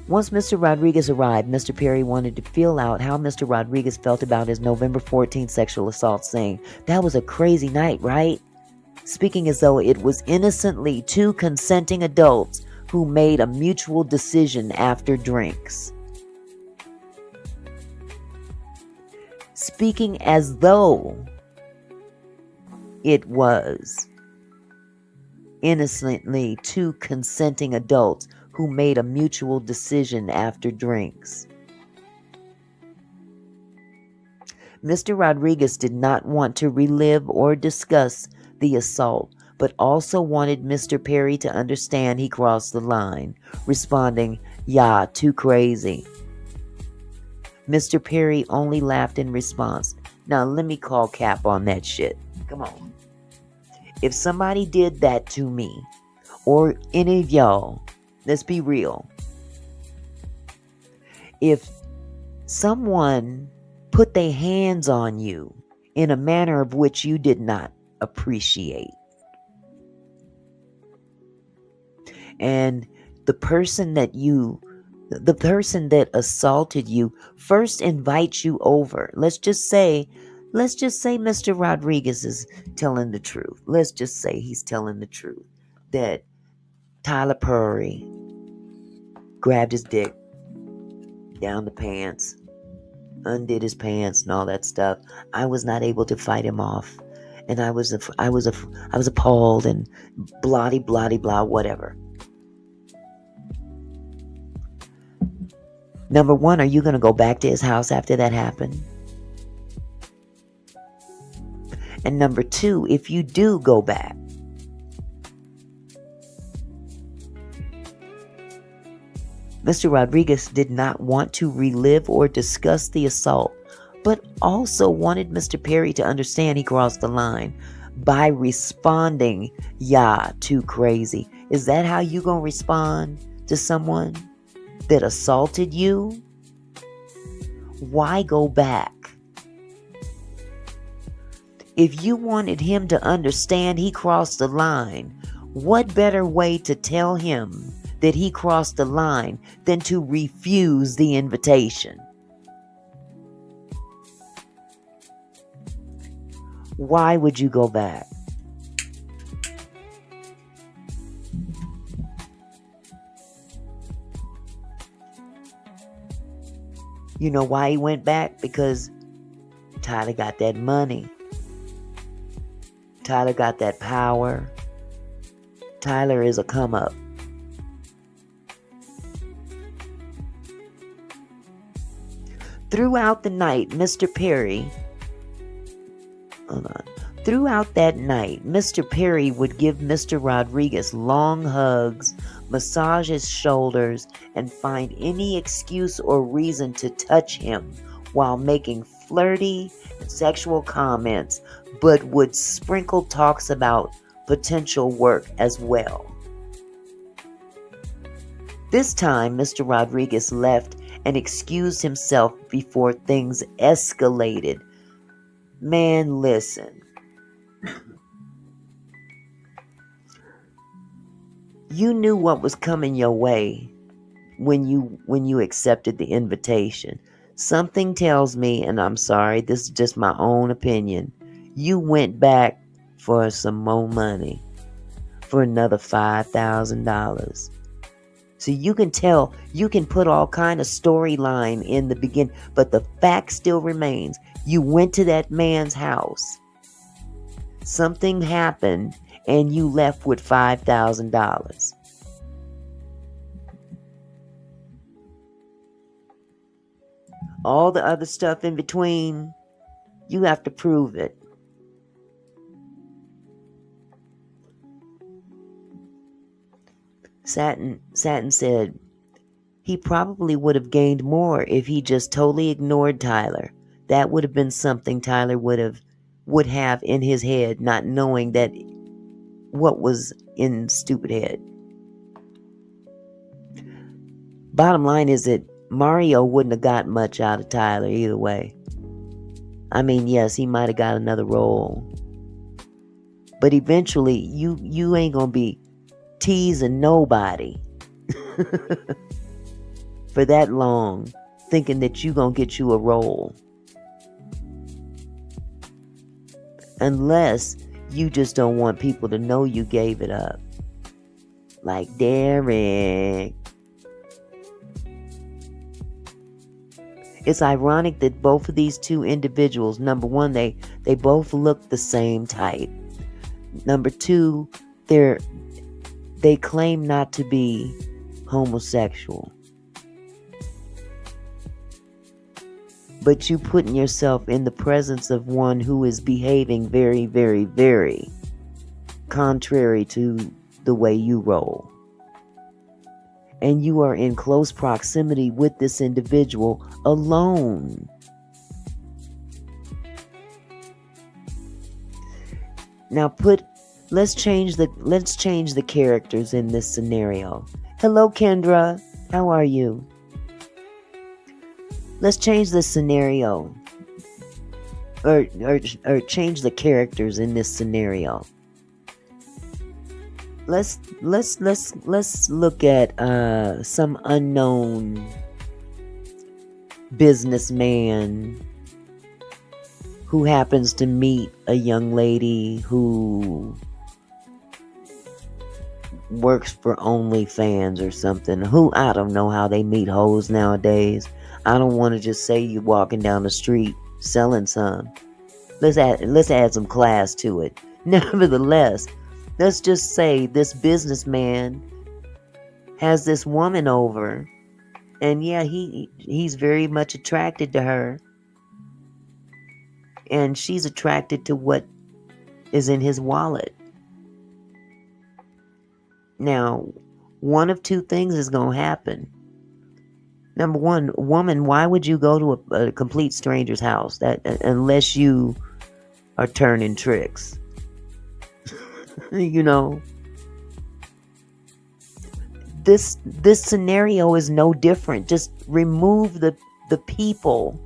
Once Mr. Rodriguez arrived, Mr. Perry wanted to feel out how Mr. Rodriguez felt about his November 14th sexual assault, saying, "That was a crazy night, right?" Speaking as though it was innocently two consenting adults who made a mutual decision after drinks. Speaking as though it was innocently two consenting adults who made a mutual decision after drinks. Mr. Rodriguez did not want to relive or discuss the assault, but also wanted Mr. Perry to understand he crossed the line, responding, "Yeah, too crazy." Mr. Perry only laughed in response. Now let me call cap on that shit. Come on. If somebody did that to me, or any of y'all, let's be real. If someone put their hands on you in a manner of which you did not appreciate, and the person that assaulted you first invites you over. Let's just say Mr. Rodriguez is telling the truth. Let's just say he's telling the truth. That Tyler Perry grabbed his dick down the pants, undid his pants and all that stuff. I was not able to fight him off. And I was appalled and blah, whatever. Number one, are you going to go back to his house after that happened? And number two, if you do go back, Mr. Rodriguez did not want to relive or discuss the assault, but also wanted Mr. Perry to understand he crossed the line by responding, "Yeah, too crazy." Is that how you gonna respond to someone that assaulted you? Why go back? If you wanted him to understand he crossed the line, what better way to tell him that he crossed the line than to refuse the invitation? Why would you go back? You know why he went back? Because Tyler got that money. Tyler got that power. Tyler is a come up. Throughout the night, Throughout that night, Mr. Perry would give Mr. Rodriguez long hugs, massage his shoulders, and find any excuse or reason to touch him while making flirty and sexual comments, but would sprinkle talks about potential work as well. This time, Mr. Rodriguez left and excused himself before things escalated. Man, listen. You knew what was coming your way when you accepted the invitation. Something tells me, and I'm sorry, this is just my own opinion, you went back for some more money, for another $5,000. So you can tell, you can put all kind of storyline in the beginning, but the fact still remains. You went to that man's house. Something happened and you left with $5,000. All the other stuff in between, you have to prove it. Satin said he probably would have gained more if he just totally ignored Tyler. That would have been something Tyler would have in his head, not knowing that what was in stupid head. Bottom line is that Mario wouldn't have got much out of Tyler either way. I mean, yes, he might have got another role, but eventually you ain't gonna be teasing nobody for that long, thinking that you gonna get you a role, unless you just don't want people to know you gave it up, like Derek. It's ironic that both of these two individuals, number one, they both look the same type. Number two, they claim not to be homosexual. But you putting yourself in the presence of one who is behaving very, very, very contrary to the way you roll. And you are in close proximity with this individual alone. Now let's change the characters in this scenario. Hello, Kendra. How are you? Let's change the scenario. Or change the characters in this scenario. Let's look at some unknown businessman who happens to meet a young lady who works for OnlyFans or something. Who, I don't know how they meet hoes nowadays. I don't want to just say you walking down the street selling some. Let's add some class to it. Nevertheless, let's just say this businessman has this woman over, and yeah, he's very much attracted to her, and she's attracted to what is in his wallet. Now, one of two things is going to happen. Number one, woman, why would you go to a complete stranger's house unless you are turning tricks? You know, this scenario is no different. Just remove the people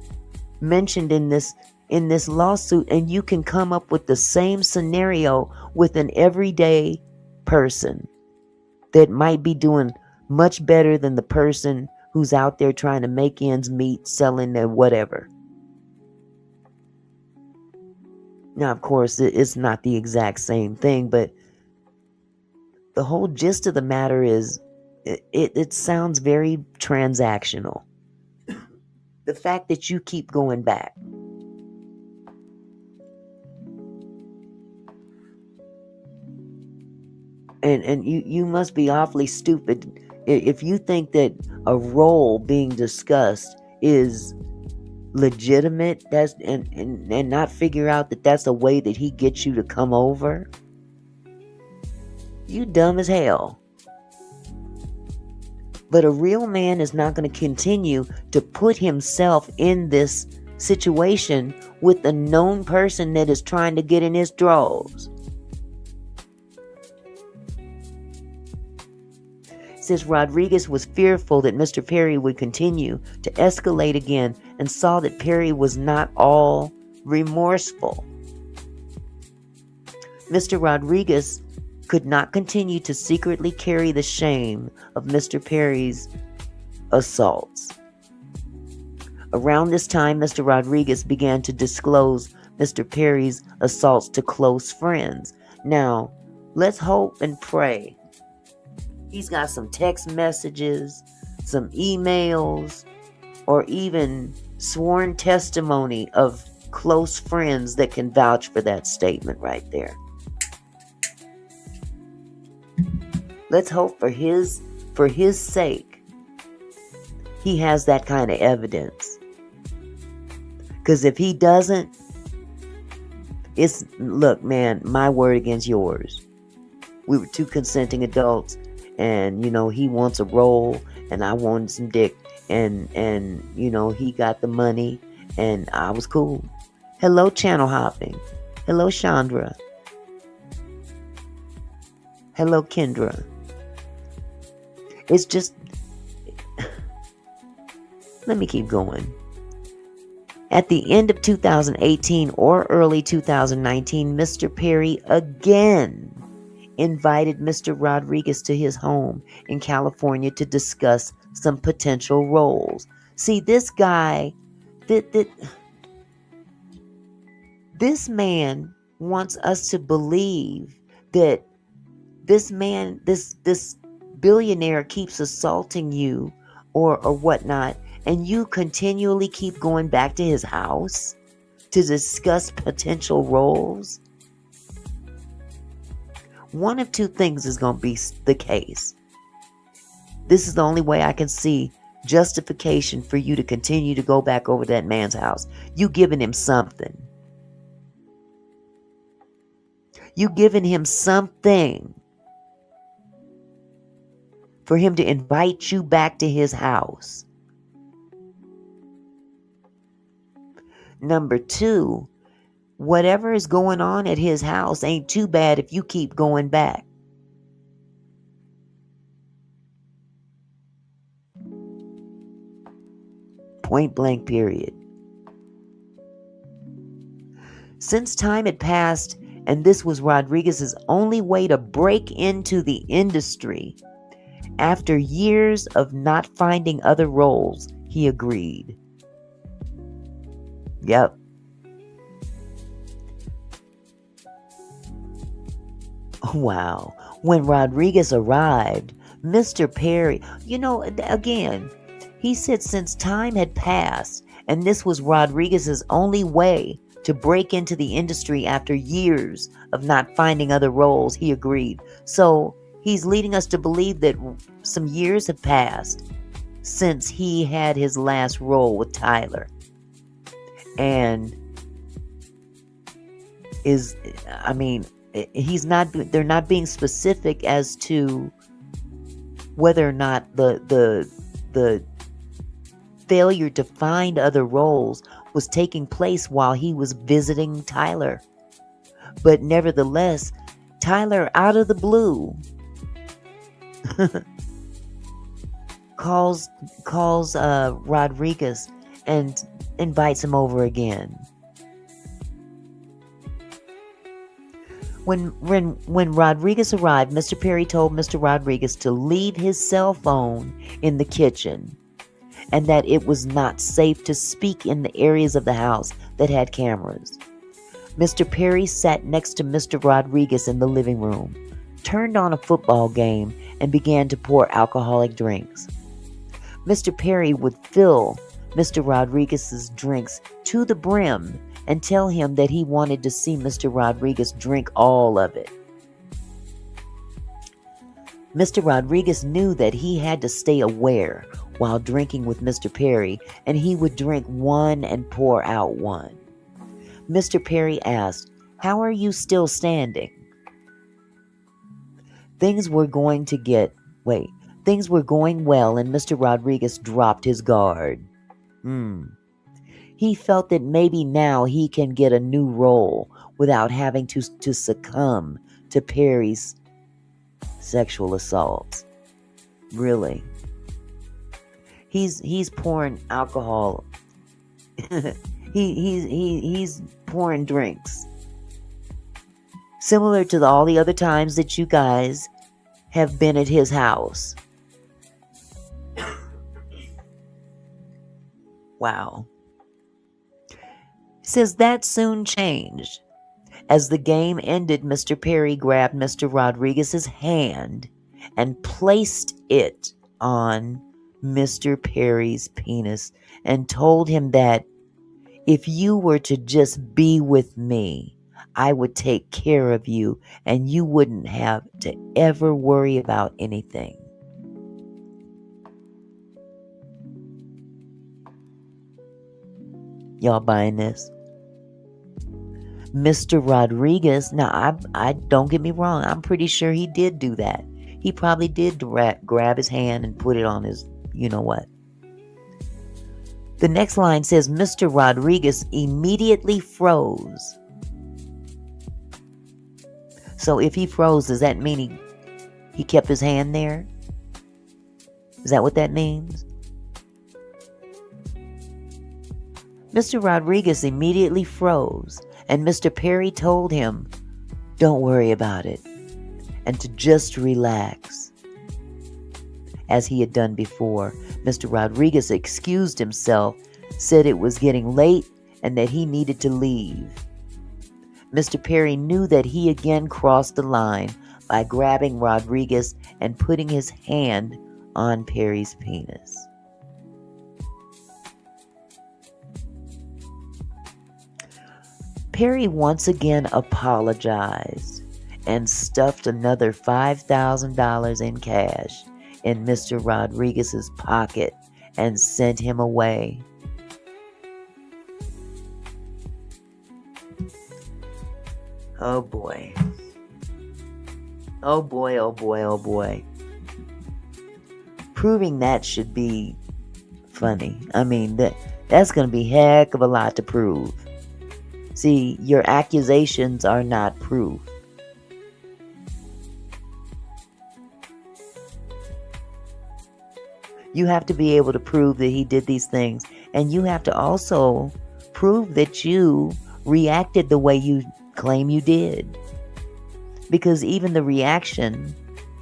mentioned in this lawsuit, and you can come up with the same scenario with an everyday person that might be doing much better than the person who's out there trying to make ends meet, selling their whatever. Now, of course, it's not the exact same thing, but the whole gist of the matter is it sounds very transactional. The fact that you keep going back. And you must be awfully stupid if you think that a role being discussed is legitimate, and not figure out that that's a way that he gets you to come over. You dumb as hell. But a real man is not going to continue to put himself in this situation with a known person that is trying to get in his drawers. Since Rodriguez was fearful that Mr. Perry would continue to escalate again and saw that Perry was not all remorseful, Mr. Rodriguez could not continue to secretly carry the shame of Mr. Perry's assaults. Around this time, Mr. Rodriguez began to disclose Mr. Perry's assaults to close friends. Now, let's hope and pray he's got some text messages, some emails, or even sworn testimony of close friends that can vouch for that statement right there. Let's hope for his sake, he has that kind of evidence. Because if he doesn't, look, man, my word against yours. We were two consenting adults, and he wants a role, and I wanted some dick, and he got the money, and I was cool. Hello, channel hopping. Hello, Chandra. Hello, Kendra. It's just, let me keep going. At the end of 2018 or early 2019, Mr. Perry again invited Mr. Rodriguez to his home in California to discuss some potential roles. See, this guy, this man wants us to believe that this man, this billionaire keeps assaulting you or whatnot, and you continually keep going back to his house to discuss potential roles. One of two things is going to be the case. This is the only way I can see justification for you to continue to go back over to that man's house. You giving him something. You giving him something for him to invite you back to his house. Number two, whatever is going on at his house ain't too bad if you keep going back. Point blank, period. Since time had passed, and this was Rodriguez's only way to break into the industry, after years of not finding other roles, he agreed. Yep. Wow. When Rodriguez arrived, Mr. Perry, again, he said since time had passed, and this was Rodriguez's only way to break into the industry after years of not finding other roles, he agreed. So he's leading us to believe that some years have passed since he had his last role with Tyler. And they're not being specific as to whether or not the failure to find other roles was taking place while he was visiting Tyler. But nevertheless, Tyler, out of the blue, calls Rodriguez and invites him over again. When Rodriguez arrived, Mr. Perry told Mr. Rodriguez to leave his cell phone in the kitchen and that it was not safe to speak in the areas of the house that had cameras. Mr. Perry sat next to Mr. Rodriguez in the living room, turned on a football game, and began to pour alcoholic drinks. Mr. Perry would fill Mr. Rodriguez's drinks to the brim and tell him that he wanted to see Mr. Rodriguez drink all of it. Mr. Rodriguez knew that he had to stay aware while drinking with Mr. Perry, and he would drink one and pour out one. Mr. Perry asked, "How are you still standing?" Things were going well, and Mr. Rodriguez dropped his guard. He felt that maybe now he can get a new role without having to succumb to Perry's sexual assaults. Really. He's pouring alcohol. He's pouring drinks. Similar to all the other times that you guys have been at his house. Wow. It says that soon changed. As the game ended, Mr. Perry grabbed Mr. Rodriguez's hand and placed it on Mr. Perry's penis and told him that if you were to just be with me, I would take care of you and you wouldn't have to ever worry about anything. Y'all buying this? Mr. Rodriguez, now I don't get me wrong, I'm pretty sure he did do that. He probably did grab his hand and put it on his, you know what. The next line says, Mr. Rodriguez immediately froze. So if he froze, does that mean he kept his hand there? Is that what that means? Mr. Rodriguez immediately froze, and Mr. Perry told him, don't worry about it, and to just relax. As he had done before, Mr. Rodriguez excused himself, said it was getting late, and that he needed to leave. Mr. Perry knew that he again crossed the line by grabbing Rodriguez and putting his hand on Perry's penis. Perry once again apologized and stuffed another $5,000 in cash in Mr. Rodriguez's pocket and sent him away. Oh boy. Oh boy, oh boy, oh boy. Proving that should be funny. I mean, that's going to be heck of a lot to prove. See, your accusations are not proof. You have to be able to prove that he did these things. And you have to also prove that you reacted the way you claim you did. Because even the reaction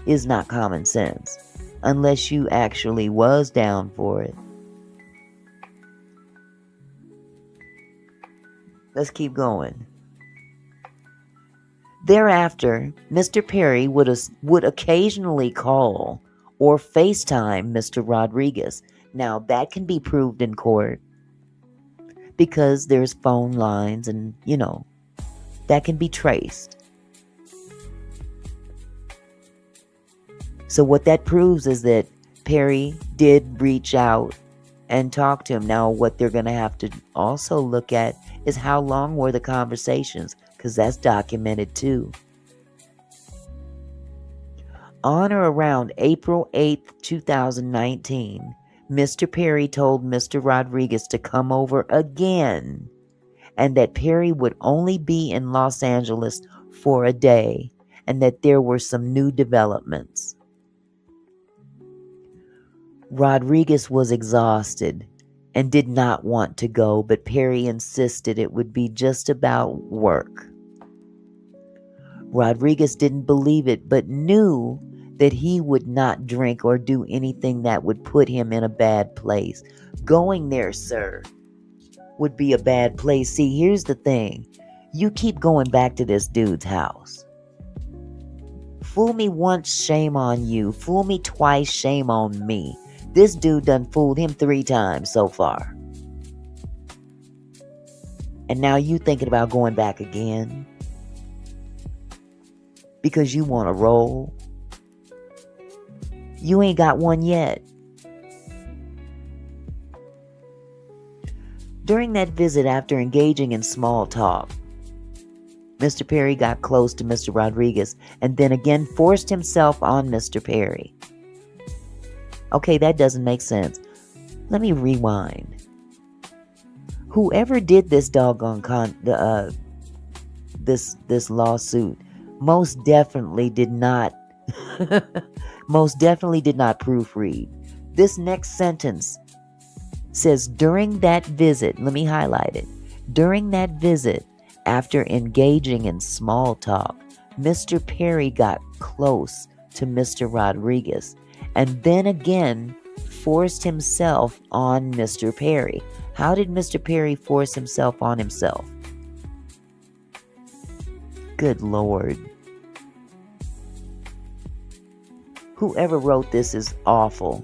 is not common sense. Unless you actually was down for it. Let's keep going. Thereafter, Mr. Perry would occasionally call or FaceTime Mr. Rodriguez. Now, that can be proved in court because there's phone lines and, that can be traced. So what that proves is that Perry did reach out and talk to him. Now, what they're going to have to also look at is how long were the conversations, because that's documented too. On or around April 8th, 2019, Mr. Perry told Mr. Rodriguez to come over again and that Perry would only be in Los Angeles for a day and that there were some new developments. Rodriguez was exhausted and did not want to go, but Perry insisted it would be just about work. Rodriguez didn't believe it, but knew that he would not drink or do anything that would put him in a bad place. Going there, sir, would be a bad place. See, here's the thing. You keep going back to this dude's house. Fool me once, shame on you. Fool me twice, shame on me. This dude done fooled him 3 times so far. And now you thinking about going back again? Because you want to roll? You ain't got one yet. During that visit, after engaging in small talk, Mr. Perry got close to Mr. Rodriguez and then again forced himself on Mr. Perry. Okay, that doesn't make sense. Let me rewind. Whoever did this doggone this lawsuit most definitely did not proofread. This next sentence says, during that visit, let me highlight it. During that visit, after engaging in small talk, Mr. Perry got close to Mr. Rodriguez and then again forced himself on Mr. Perry. How did Mr. Perry force himself on himself? Good Lord. Whoever wrote this is awful.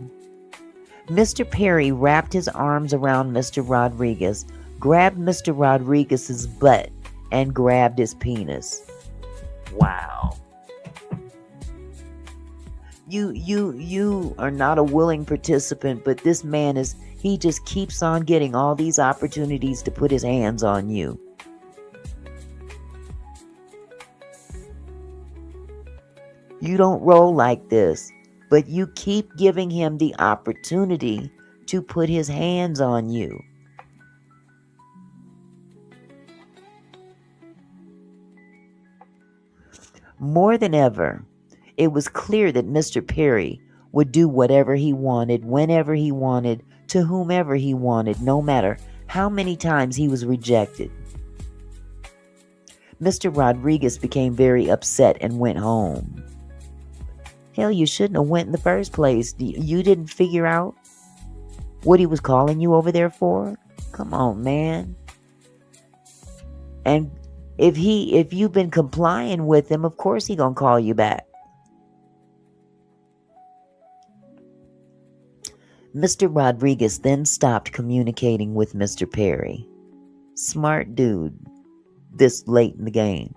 Mr. Perry wrapped his arms around Mr. Rodriguez, grabbed Mr. Rodriguez's butt, and grabbed his penis. Wow. You are not a willing participant, but this man he just keeps on getting all these opportunities to put his hands on you. You don't roll like this, but you keep giving him the opportunity to put his hands on you. More than ever, it was clear that Mr. Perry would do whatever he wanted, whenever he wanted, to whomever he wanted, no matter how many times he was rejected. Mr. Rodriguez became very upset and went home. Hell, you shouldn't have went in the first place. You didn't figure out what he was calling you over there for? Come on, man. And if you've been complying with him, of course he gonna call you back. Mr. Rodriguez then stopped communicating with Mr. Perry. Smart dude, this late in the game.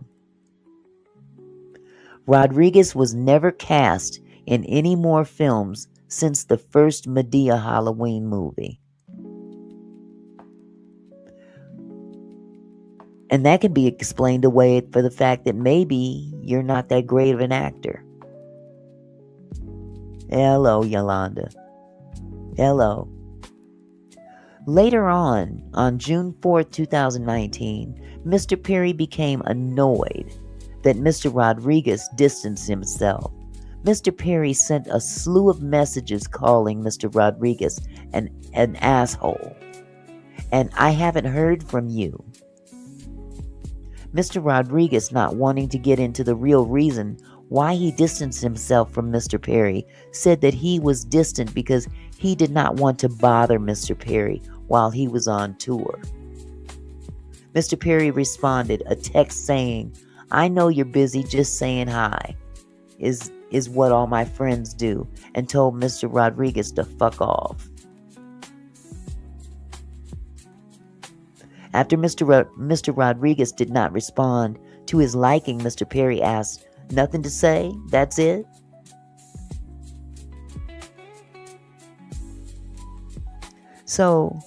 Rodriguez was never cast in any more films since the first Madea Halloween movie. And that can be explained away for the fact that maybe you're not that great of an actor. Hello, Yolanda. Hello. Later on June 4th, 2019, Mr. Perry became annoyed that Mr. Rodriguez distanced himself. Mr. Perry sent a slew of messages calling Mr. Rodriguez an asshole. And I haven't heard from you. Mr. Rodriguez, not wanting to get into the real reason why he distanced himself from Mr. Perry, said that he was distant because he did not want to bother Mr. Perry while he was on tour. Mr. Perry responded, a text saying, "I know you're busy, just saying hi," is what all my friends do, and told Mr. Rodriguez to fuck off. After Mr. Rodriguez did not respond to his liking, Mr. Perry asked, "Nothing to say? That's it?" So,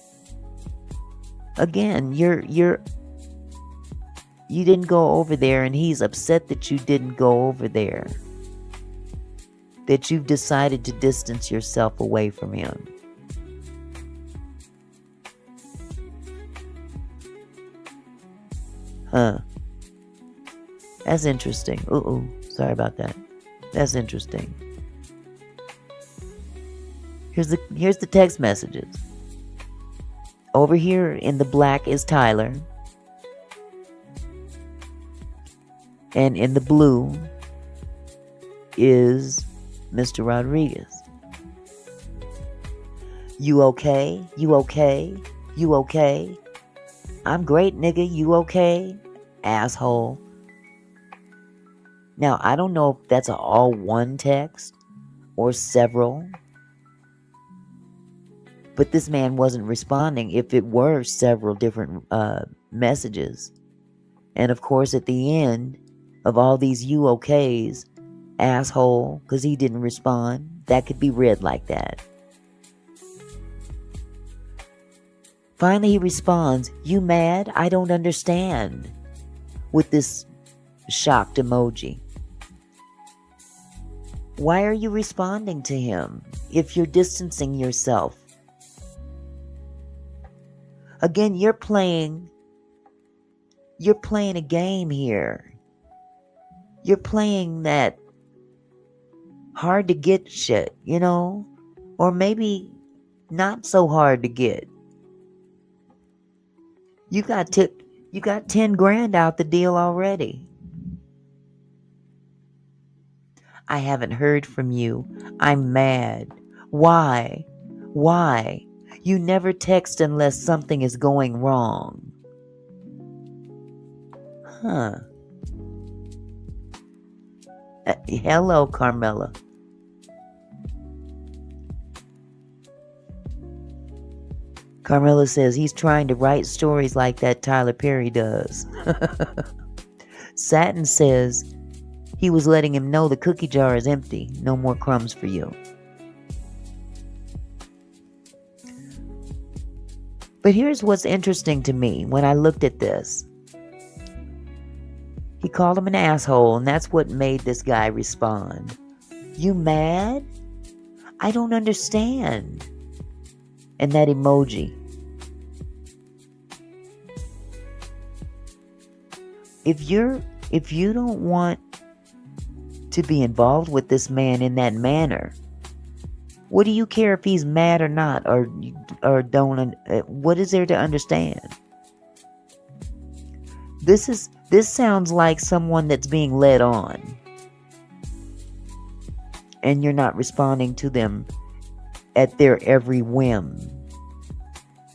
again, you didn't go over there, and he's upset that you didn't go over there. That you've decided to distance yourself away from him. Huh. That's interesting. Sorry about that. That's interesting. Here's the text messages. Over here in the black is Tyler. And in the blue is Mr. Rodriguez. You okay? You okay? You okay? I'm great, nigga. You okay? Asshole. Now, I don't know if that's all one text or several. But this man wasn't responding if it were several different messages. And of course, at the end of all these you okays, asshole, because he didn't respond, that could be read like that. Finally, he responds, "You mad? I don't understand," with this shocked emoji. Why are you responding to him if you're distancing yourself? Again, you're playing a game here. You're playing that hard to get shit, you know? Or maybe not so hard to get. You got 10 grand out the deal already. I haven't heard from you. I'm mad. Why? Why? You never text unless something is going wrong. Huh. Hello, Carmela. Carmela says he's trying to write stories like that Tyler Perry does. Satin says he was letting him know the cookie jar is empty. No more crumbs for you. But here's what's interesting to me when I looked at this. He called him an asshole, and that's what made this guy respond. You mad? I don't understand. And that emoji. If you don't want to be involved with this man in that manner, what do you care if he's mad or not, or don't? What is there to understand? This sounds like someone that's being led on, and you're not responding to them at their every whim,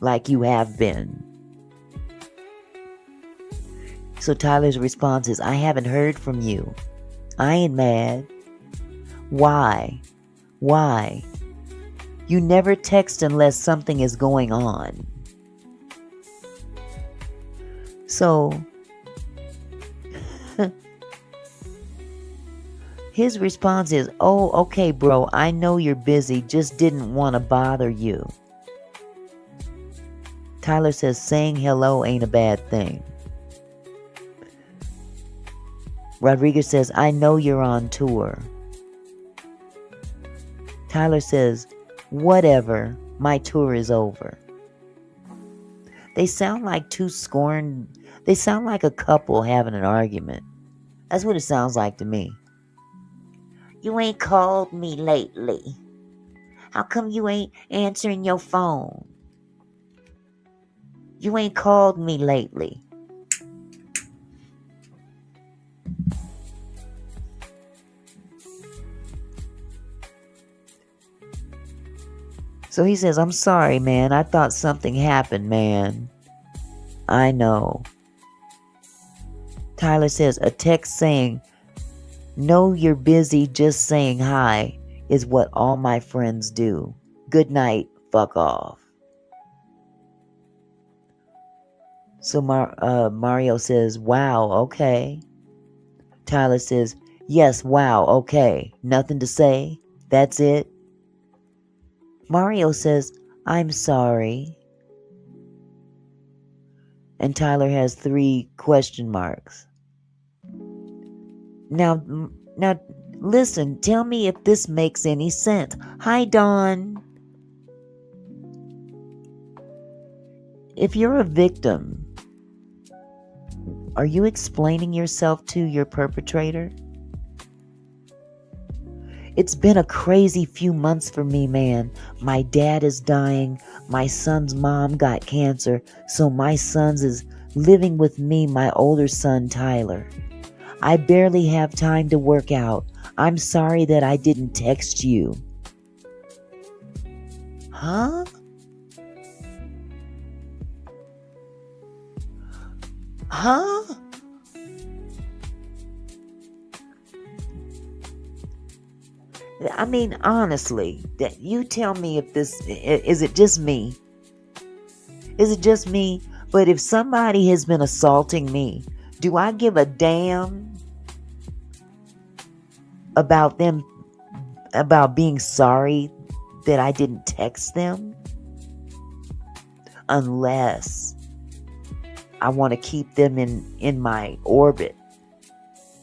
like you have been. So Tyler's response is, I haven't heard from you. I ain't mad. Why? Why? You never text unless something is going on. So, his response is, oh, okay, bro, I know you're busy, just didn't want to bother you. Tyler says saying hello ain't a bad thing. Rodriguez says, I know you're on tour. Tyler says, whatever, my tour is over. They sound like they sound like a couple having an argument. That's what it sounds like to me. You ain't called me lately. How come you ain't answering your phone? You ain't called me lately. So he says, I'm sorry, man. I thought something happened, man. I know. Tyler says, a text saying, no, you're busy, just saying hi is what all my friends do. Good night, fuck off. So Mario says, wow, okay. Tyler says, yes, wow, okay. Nothing to say? That's it? Mario says, I'm sorry. And Tyler has 3 question marks. Now, listen, tell me if this makes any sense. Hi, Dawn. If you're a victim, are you explaining yourself to your perpetrator? It's been a crazy few months for me, man. My dad is dying. My son's mom got cancer. So my son's is living with me, my older son, Tyler. I barely have time to work out. I'm sorry that I didn't text you. Huh? Huh? I mean, honestly, you tell me if this, is it just me? Is it just me? But if somebody has been assaulting me, do I give a damn about them, about being sorry that I didn't text them? Unless I want to keep them in my orbit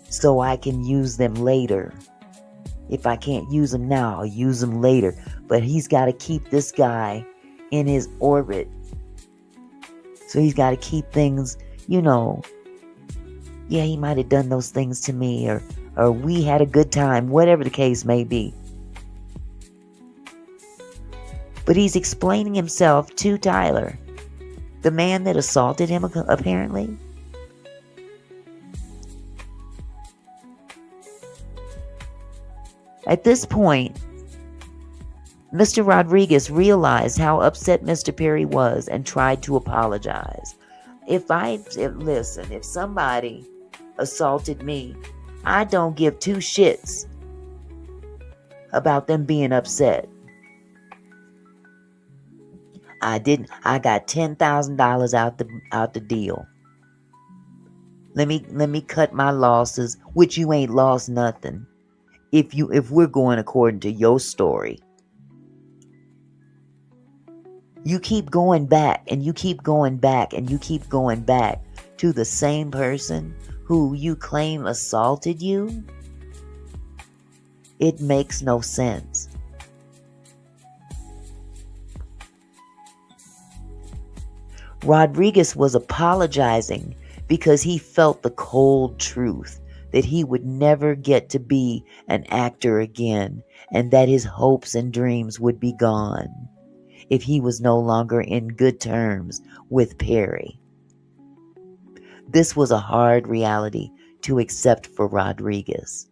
so I can use them later. If I can't use them now, I'll use them later. But he's got to keep this guy in his orbit. So he's got to keep things, yeah, he might have done those things to me, or we had a good time, whatever the case may be. But he's explaining himself to Tyler, the man that assaulted him, apparently. At this point, Mr. Rodriguez realized how upset Mr. Perry was and tried to apologize. Listen, if somebody assaulted me, I don't give two shits about them being upset. I got $10,000 out the deal. Let me cut my losses, which you ain't lost nothing. If we're going according to your story. You keep going back and you keep going back and you keep going back to the same person who you claim assaulted you. It makes no sense. Rodriguez was apologizing because he felt the cold truth that he would never get to be an actor again and that his hopes and dreams would be gone if he was no longer in good terms with Perry. This was a hard reality to accept for Rodriguez.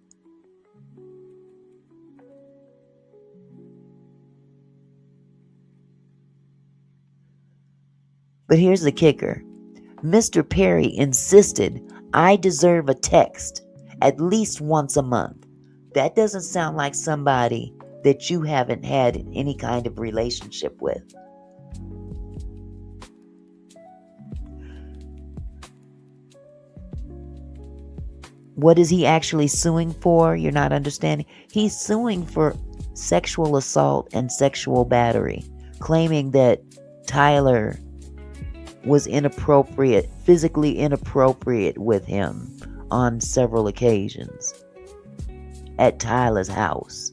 But here's the kicker. Mr. Perry insisted I deserve a text at least once a month. That doesn't sound like somebody that you haven't had any kind of relationship with. What is he actually suing for? You're not understanding. He's suing for sexual assault and sexual battery, claiming that Tyler was physically inappropriate with him on several occasions at Tyler's house.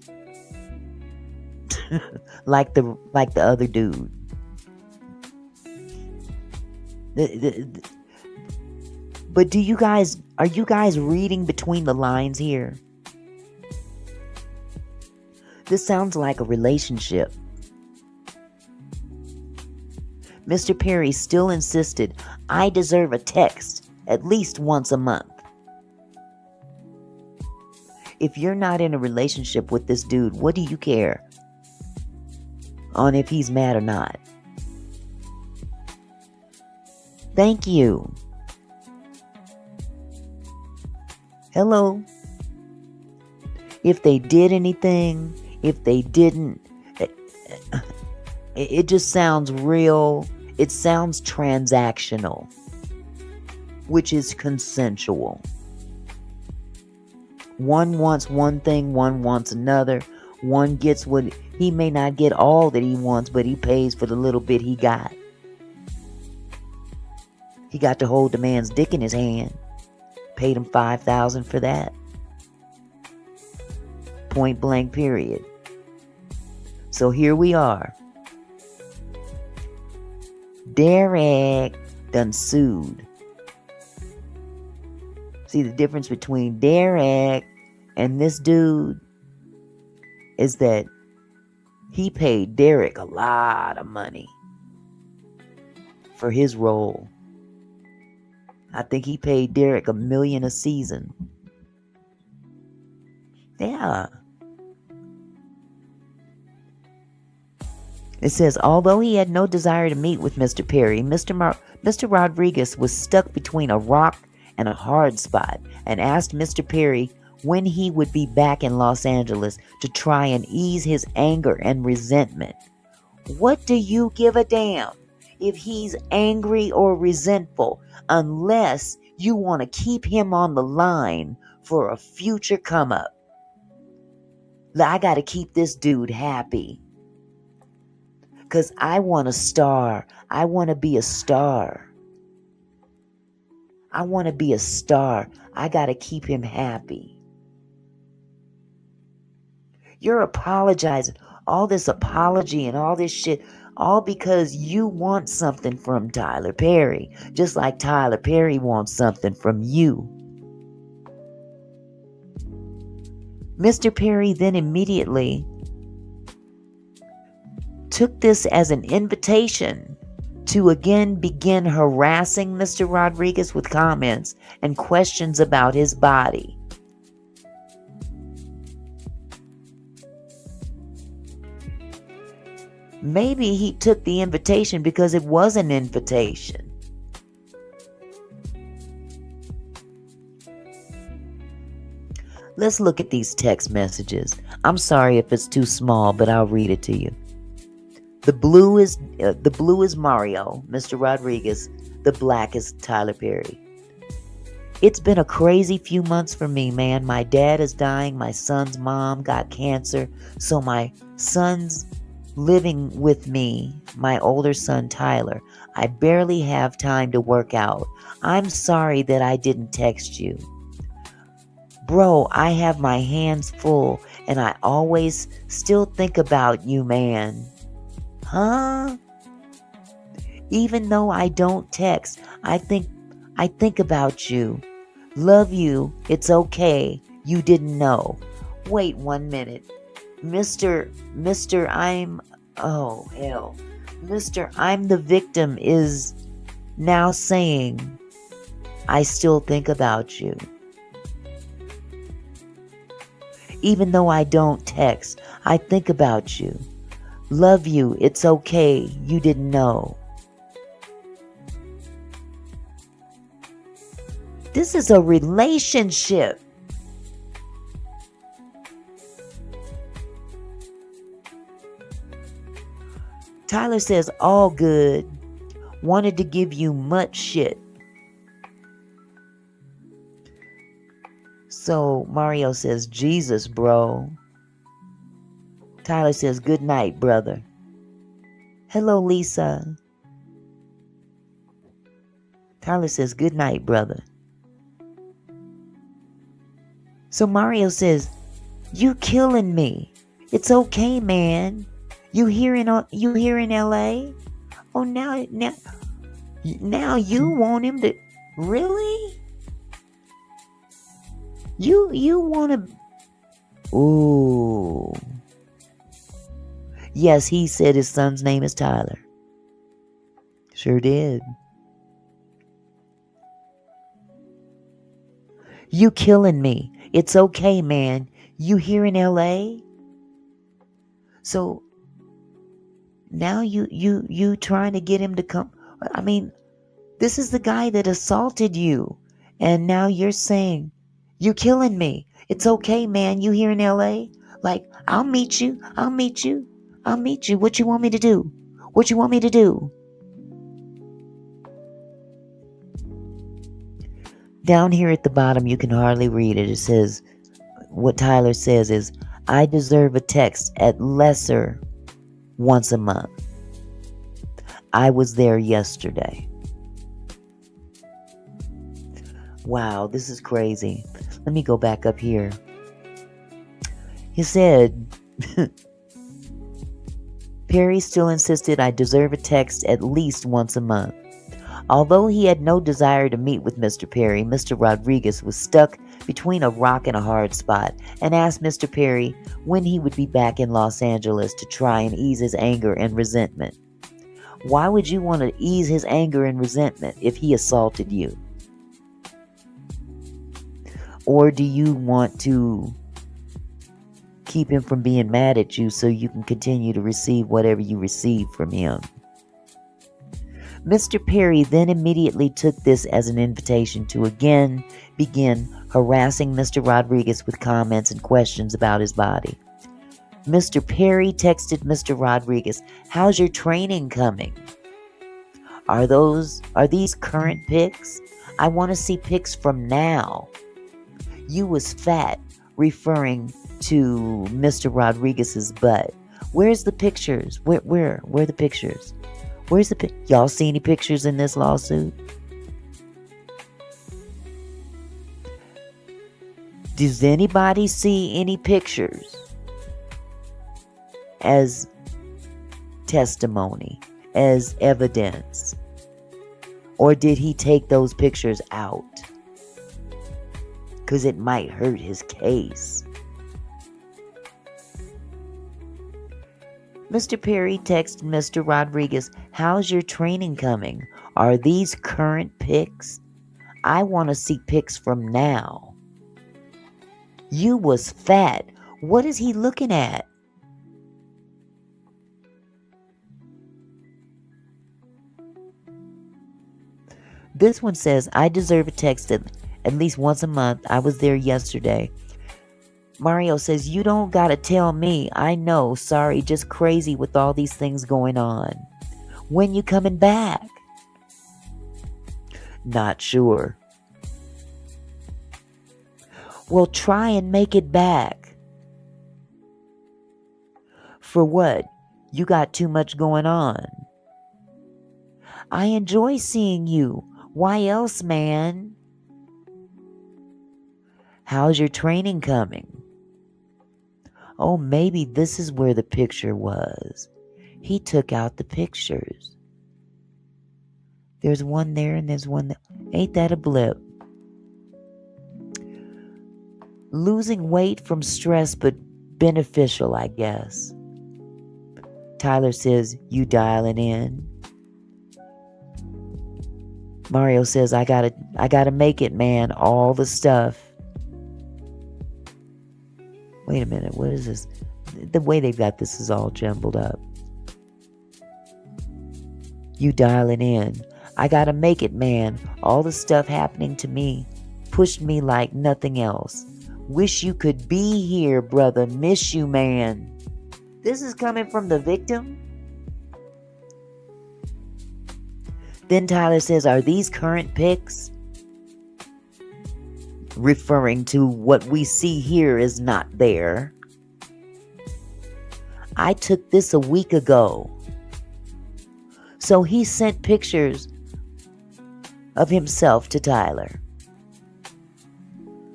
like the other dude. But are you guys reading between the lines here? This sounds like a relationship. Mr. Perry still insisted I deserve a text at least once a month. If you're not in a relationship with this dude, what do you care on if he's mad or not? Thank you. Hello. If they did anything, if they didn't, it just sounds real. It sounds transactional, which is consensual. One wants one thing, one wants another. One gets what he may not get all that he wants, but he pays for the little bit he got. He got to hold the man's dick in his hand. Paid him $5,000 for that. Point blank period. So here we are. Derek done sued. See, the difference between Derek and this dude is that he paid Derek a lot of money for his role. I think he paid Derek $1 million a season. Yeah. It says, although he had no desire to meet with Mr. Perry, Mr. Rodriguez was stuck between a rock and a hard spot and asked Mr. Perry when he would be back in Los Angeles to try and ease his anger and resentment. What do you give a damn if he's angry or resentful, unless you want to keep him on the line for a future come up? I got to keep this dude happy. Because I want a star. I want to be a star. I want to be a star. I got to keep him happy. You're apologizing. All this apology and all this shit, all because you want something from Tyler Perry. Just like Tyler Perry wants something from you. Mr. Perry then immediately took this as an invitation to again begin harassing Mr. Rodriguez with comments and questions about his body. Maybe he took the invitation because it was an invitation. Let's look at these text messages. I'm sorry if it's too small, but I'll read it to you. The blue is Mario, Mr. Rodriguez. The black is Tyler Perry. It's been a crazy few months for me, man. My dad is dying. My son's mom got cancer. So my son's living with me, my older son Tyler. I barely have time to work out. I'm sorry that I didn't text you. Bro, I have my hands full and I always still think about you, man. Huh? Even though I don't text, I think about you. Love you. It's okay. You didn't know. Wait 1 minute. Mr. I'm the victim is now saying, I still think about you. Even though I don't text, I think about you. Love you. It's okay. You didn't know. This is a relationship. Tyler says, all good. Wanted to give you much shit. So Mario says, Jesus, bro. Tyler says, good night, brother. Hello, Lisa. Tyler says, good night, brother. So Mario says, you killing me. It's okay, man. You here in LA? Oh, now you want him to, really? You want to, ooh. Yes, he said his son's name is Tyler. Sure did. You killing me. It's okay, man. You here in LA? So now you trying to get him to come. I mean, this is the guy that assaulted you. And now you're saying, you killing me. It's okay, man. You here in LA? Like, I'll meet you. What you want me to do? What you want me to do? Down here at the bottom, you can hardly read it. It says, what Tyler says is, I deserve a text at lesser once a month. I was there yesterday. Wow, this is crazy. Let me go back up here. He said, Perry still insisted I deserve a text at least once a month. Although he had no desire to meet with Mr. Perry, Mr. Rodriguez was stuck between a rock and a hard spot and asked Mr. Perry when he would be back in Los Angeles to try and ease his anger and resentment. Why would you want to ease his anger and resentment if he assaulted you? Or do you want to keep him from being mad at you so you can continue to receive whatever you receive from him? Mr. Perry then immediately took this as an invitation to again begin harassing Mr. Rodriguez with comments and questions about his body. Mr. Perry texted Mr. Rodriguez, how's your training coming? Are these current pics? I want to see pics from now. You was fat, referring to Mr. Rodriguez's butt. Where's the pictures? Where are the pictures? Where's the y'all see any pictures in this lawsuit? Does anybody see any pictures as testimony, as evidence? Or did he take those pictures out? Because it might hurt his case. Mr. Perry texted Mr. Rodriguez, how's your training coming? Are these current pics? I want to see pics from now. You was fat. What is he looking at? This one says, I deserve a text at least once a month. I was there yesterday. Mario says, you don't gotta tell me. I know. Sorry, just crazy with all these things going on. When you coming back? Not sure. Well, try and make it back. For what? You got too much going on. I enjoy seeing you. Why else, man? How's your training coming? Oh, maybe this is where the picture was. He took out the pictures. There's one there and there's one there. Ain't that a blip? Losing weight from stress, but beneficial, I guess. Tyler says, you dialing in? Mario says, I gotta make it, man. All the stuff. Wait a minute, what is this? The way they've got this is all jumbled up. You dialing in. I gotta make it, man. All the stuff happening to me pushed me like nothing else. Wish you could be here, brother. Miss you, man. This is coming from the victim? Then Tyler says, are these current pics? Referring to what we see here is not there. I took this a week ago. So he sent pictures of himself to Tyler.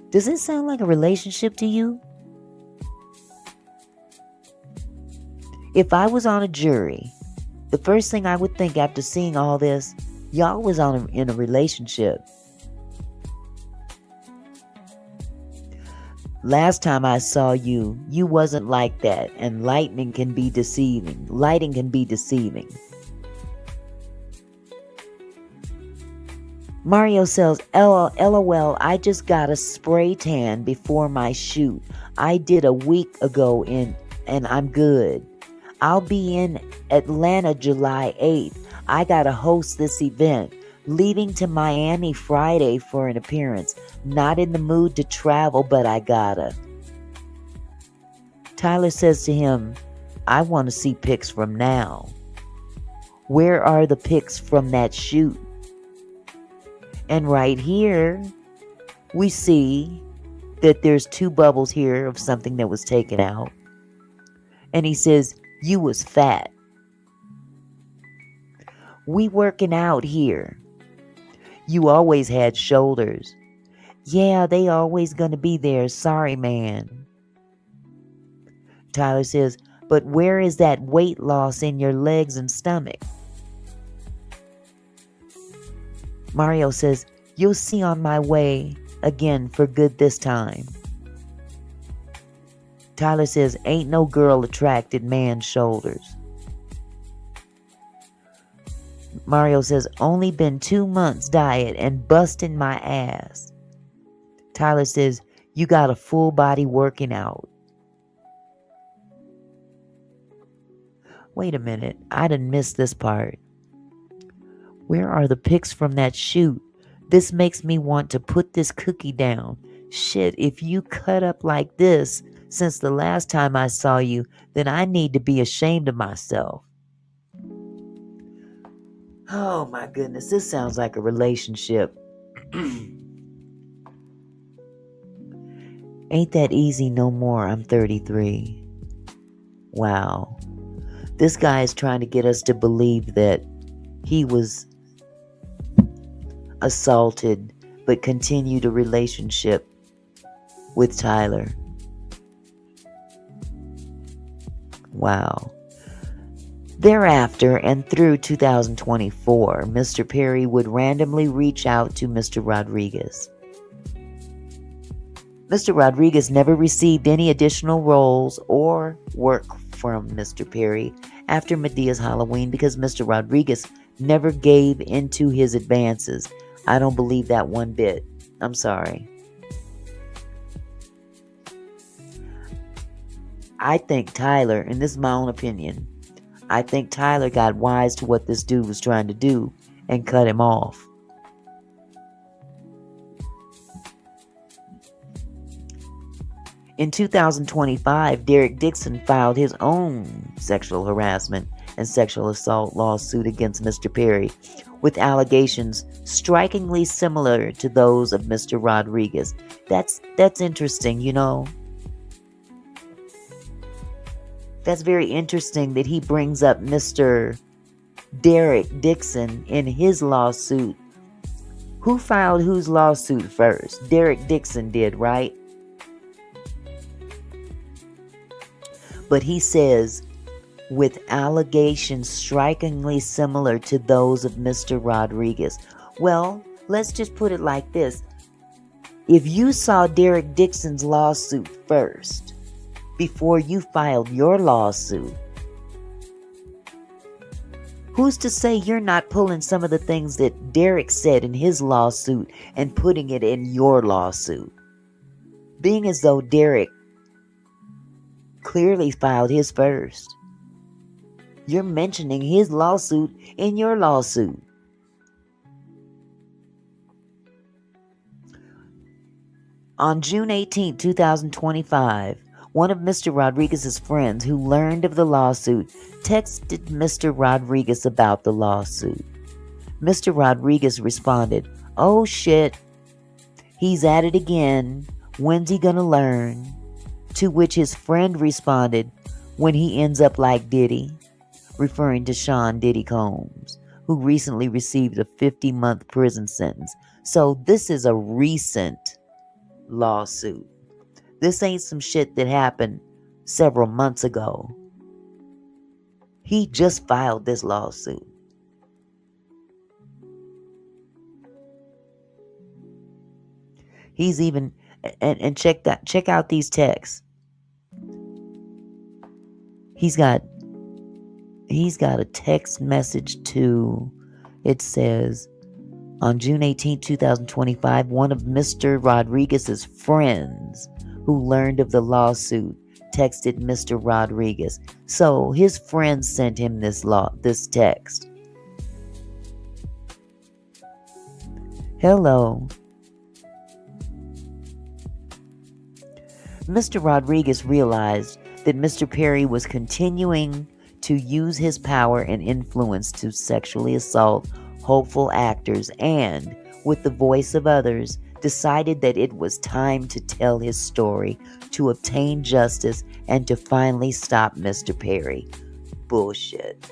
Does it sound like a relationship to you? If I was on a jury, the first thing I would think after seeing all this, y'all was in a relationship. Last time I saw you, you wasn't like that, and lighting can be deceiving. Mario says, LOL, I just got a spray tan before my shoot. I did a week ago and I'm good. I'll be in Atlanta July 8th. I gotta host this event. Leaving to Miami Friday for an appearance. Not in the mood to travel, but I gotta. Tyler says to him, I want to see pics from now. Where are the pics from that shoot? And right here, we see that there's two bubbles here of something that was taken out. And he says, you was fat. We working out here. You always had shoulders. Yeah, they always gonna be there. Sorry, man. Tyler says, but where is that weight loss in your legs and stomach? Mario says, you'll see on my way again for good this time. Tyler says, ain't no girl attracted man's shoulders. Mario says, only been 2 months diet and busting my ass. Tyler says, you got a full body working out. Wait a minute, I done missed this part. Where are the pics from that shoot? This makes me want to put this cookie down. Shit, if you cut up like this since the last time I saw you, then I need to be ashamed of myself. Oh my goodness, this sounds like a relationship. Ain't that easy no more, I'm 33. Wow. This guy is trying to get us to believe that he was assaulted but continued a relationship with Tyler. Wow. Thereafter and through 2024, Mr. Perry would randomly reach out to Mr. Rodriguez. Mr. Rodriguez never received any additional roles or work from Mr. Perry after Medea's Halloween because Mr. Rodriguez never gave into his advances. I don't believe that one bit. I'm sorry. I think Tyler, and this is my own opinion, I think Tyler got wise to what this dude was trying to do and cut him off. In 2025, Derek Dixon filed his own sexual harassment and sexual assault lawsuit against Mr. Perry, with allegations strikingly similar to those of Mr. Rodriguez. That's interesting, you know. That's very interesting that he brings up Mr. Derek Dixon in his lawsuit. Who filed whose lawsuit first? Derek Dixon did, right? But he says, with allegations strikingly similar to those of Mr. Rodriguez. Well, let's just put it like this. If you saw Derek Dixon's lawsuit first, before you filed your lawsuit, who's to say you're not pulling some of the things that Derek said in his lawsuit and putting it in your lawsuit? Being as though Derek clearly filed his first. You're mentioning his lawsuit in your lawsuit. On June 18, 2025, one of Mr. Rodriguez's friends who learned of the lawsuit texted Mr. Rodriguez about the lawsuit. Mr. Rodriguez responded, "Oh shit, he's at it again. When's he gonna learn?" To which his friend responded, "When he ends up like Diddy," referring to Sean Diddy Combs, who recently received a 50-month prison sentence. So this is a recent lawsuit. This ain't some shit that happened several months ago. He just filed this lawsuit. He's even and check out these texts. He's got a text message to, it says, on June 18, 2025, one of Mr. Rodriguez's friends who learned of the lawsuit texted Mr. Rodriguez. So his friend sent him this text. Hello. Mr. Rodriguez realized that Mr. Perry was continuing to use his power and influence to sexually assault hopeful actors and, with the voice of others, decided that it was time to tell his story, to obtain justice, and to finally stop Mr. Perry. Bullshit.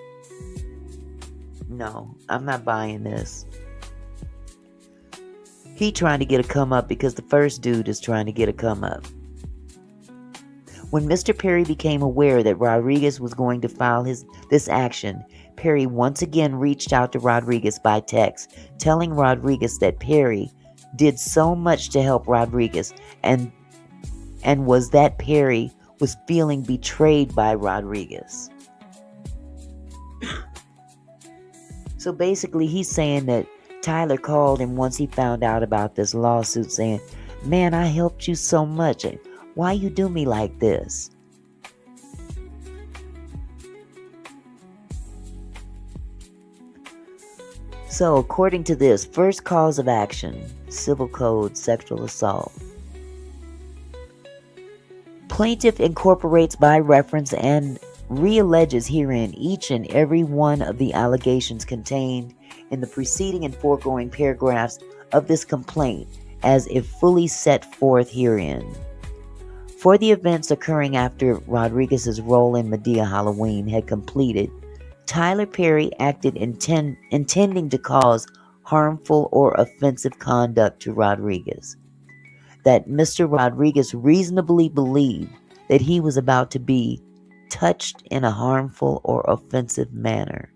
No, I'm not buying this. He trying to get a come up because the first dude is trying to get a come up. When Mr. Perry became aware that Rodriguez was going to file this action, Perry once again reached out to Rodriguez by text, telling Rodriguez that Perry did so much to help Rodriguez and was that Perry was feeling betrayed by Rodriguez. So basically he's saying that Tyler called him once he found out about this lawsuit saying, "Man, I helped you so much. Why you do me like this?" So, according to this, first cause of action, Civil Code, sexual assault. Plaintiff incorporates by reference and realleges herein each and every one of the allegations contained in the preceding and foregoing paragraphs of this complaint as if fully set forth herein. For the events occurring after Rodriguez's role in Medea Halloween had completed, Tyler Perry acted intending to cause harmful or offensive conduct to Rodriguez. That Mr. Rodriguez reasonably believed that he was about to be touched in a harmful or offensive manner.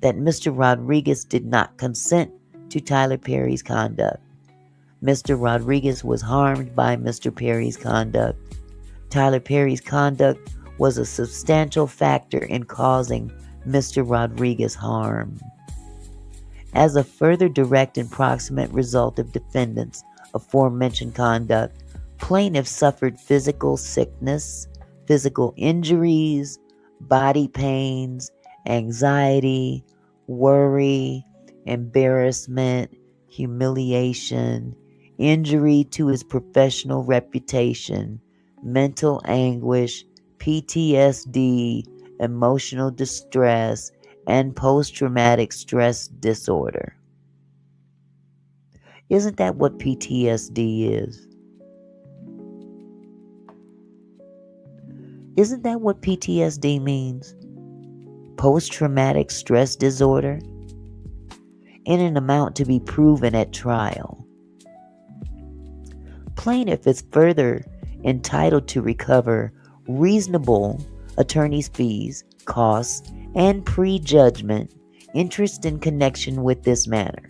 That Mr. Rodriguez did not consent to Tyler Perry's conduct. Mr. Rodriguez was harmed by Mr. Perry's conduct. Tyler Perry's conduct was a substantial factor in causing Mr. Rodriguez harm. As a further direct and proximate result of defendants' aforementioned conduct, plaintiffs suffered physical sickness, physical injuries, body pains, anxiety, worry, embarrassment, humiliation, injury to his professional reputation, mental anguish, PTSD, emotional distress, and post-traumatic stress disorder. Isn't that what PTSD is? Isn't that what PTSD means? Post-traumatic stress disorder? In an amount to be proven at trial. Plaintiff is further entitled to recover reasonable attorney's fees, costs, and prejudgment interest in connection with this matter.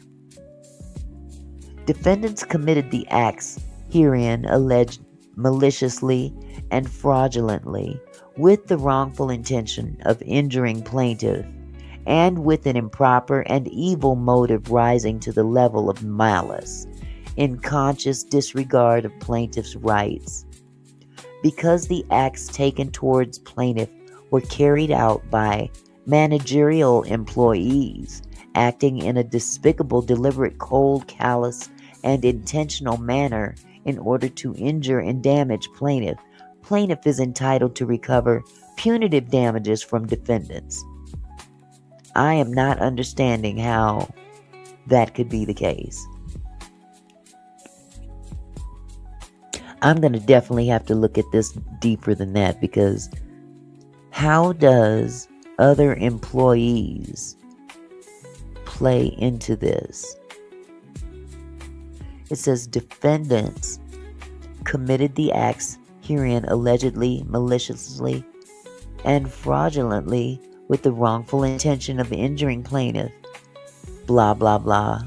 Defendants committed the acts herein alleged maliciously and fraudulently with the wrongful intention of injuring plaintiff and with an improper and evil motive rising to the level of malice, in conscious disregard of plaintiff's rights. Because the acts taken towards plaintiff were carried out by managerial employees acting in a despicable, deliberate, cold, callous, and intentional manner in order to injure and damage plaintiff, plaintiff is entitled to recover punitive damages from defendants. I am not understanding how that could be the case. I'm going to definitely have to look at this deeper than that, because how does other employees play into this? It says defendants committed the acts herein allegedly, maliciously, and fraudulently with the wrongful intention of injuring plaintiff, blah, blah, blah.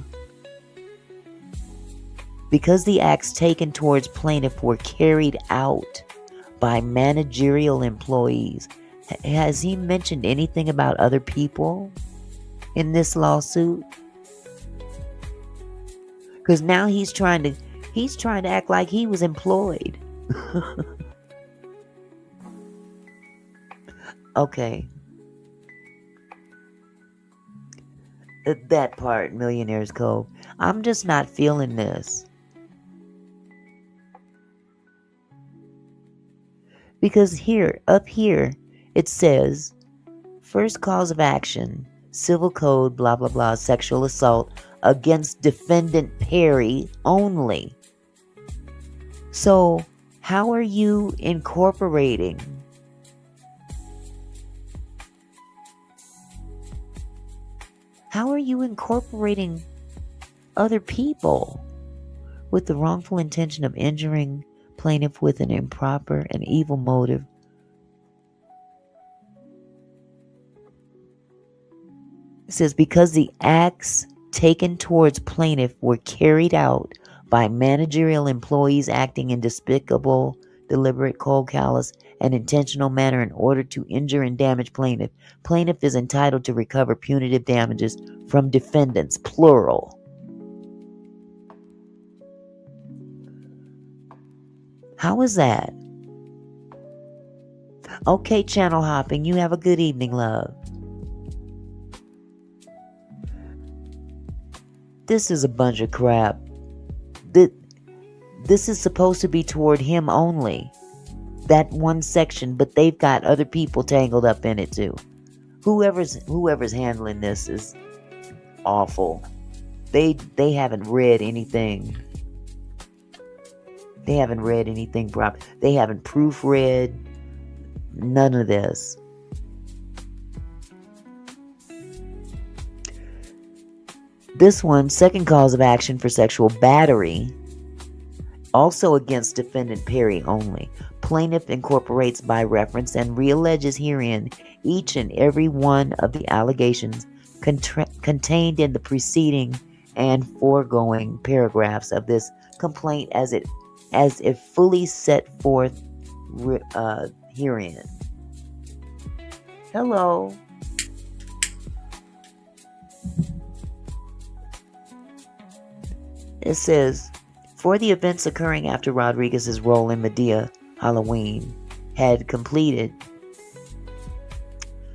Because the acts taken towards plaintiff were carried out by managerial employees. Has he mentioned anything about other people in this lawsuit? Because now he's trying to act like he was employed. Okay. That part, Millionaire's Cove. I'm just not feeling this. Because up here, it says, first cause of action, civil code, blah, blah, blah, sexual assault against defendant Perry only. So, how are you incorporating other people with the wrongful intention of injuring plaintiff with an improper and evil motive? It says, because the acts taken towards plaintiff were carried out by managerial employees acting in despicable, deliberate, cold, callous, and intentional manner in order to injure and damage plaintiff, plaintiff is entitled to recover punitive damages from defendants, plural. How is that? Okay, channel hopping, you have a good evening, love. This is a bunch of crap. This is supposed to be toward him only. That one section, but they've got other people tangled up in it too. Whoever's handling this is awful. They haven't read anything. They haven't read anything proper. They haven't proofread none of this. This one, second cause of action for sexual battery, also against defendant Perry only. Plaintiff incorporates by reference and realleges herein each and every one of the allegations contained in the preceding and foregoing paragraphs of this complaint as if fully set forth herein. Hello. It says, for the events occurring after Rodriguez's role in Medea Halloween had completed,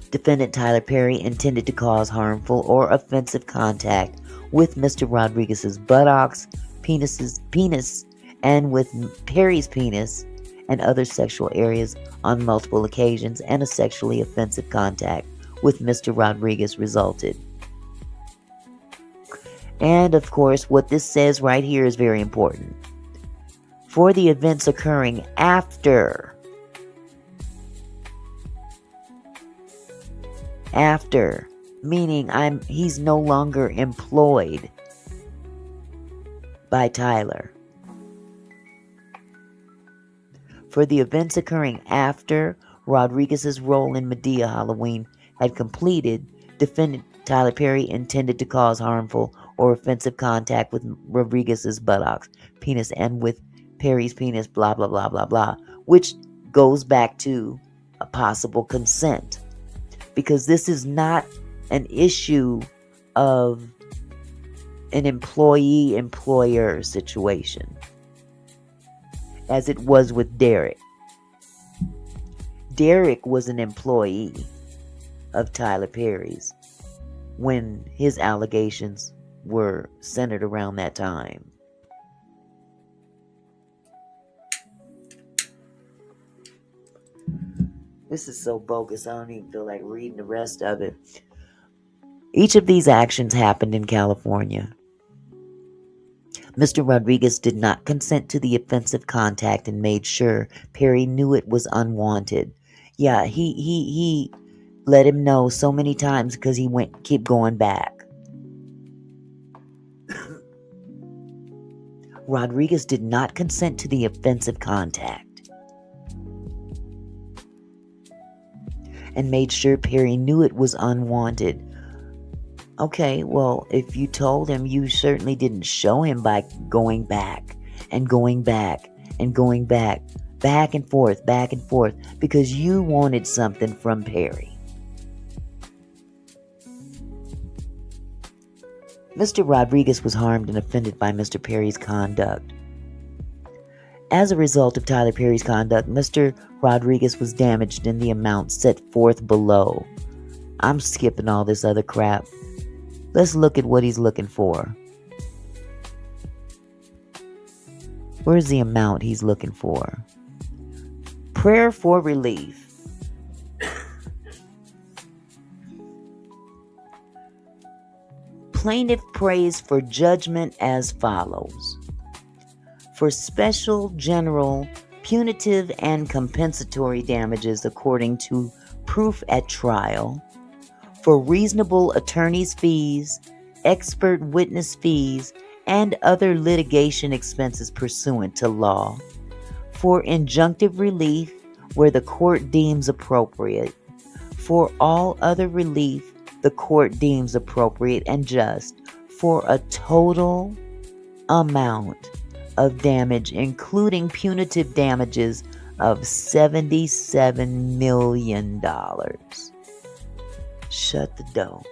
defendant Tyler Perry intended to cause harmful or offensive contact with Mr. Rodriguez's buttocks, penis and with Perry's penis and other sexual areas on multiple occasions, and a sexually offensive contact with Mr. Rodriguez resulted. And of course, what this says right here is very important. For the events occurring after, meaning he's no longer employed by Tyler. For the events occurring after Rodriguez's role in Medea Halloween had completed, defendant Tyler Perry intended to cause harmful or offensive contact with Rodriguez's buttocks, penis, and with Perry's penis, blah, blah, blah, blah, blah, which goes back to a possible consent. Because this is not an issue of an employee-employer situation, as it was with Derek. Derek was an employee of Tyler Perry's when his allegations were centered around that time. This is so bogus, I don't even feel like reading the rest of it. Each of these actions happened in California. Mr. Rodriguez did not consent to the offensive contact and made sure Perry knew it was unwanted. Yeah, he let him know so many times because he kept going back. Rodriguez did not consent to the offensive contact and made sure Perry knew it was unwanted. Okay, well, if you told him, you certainly didn't show him by going back and going back and going back and forth, because you wanted something from Perry. Mr. Rodriguez was harmed and offended by Mr. Perry's conduct. As a result of Tyler Perry's conduct, Mr. Rodriguez was damaged in the amount set forth below. I'm skipping all this other crap. Let's look at what he's looking for. Where's the amount he's looking for? Prayer for relief. Plaintiff prays for judgment as follows. For special, general, punitive, and compensatory damages according to proof at trial, for reasonable attorney's fees, expert witness fees, and other litigation expenses pursuant to law, for injunctive relief where the court deems appropriate, for all other relief the court deems appropriate and just, for a total amount of damage, including punitive damages, of $77 million. Shut the door.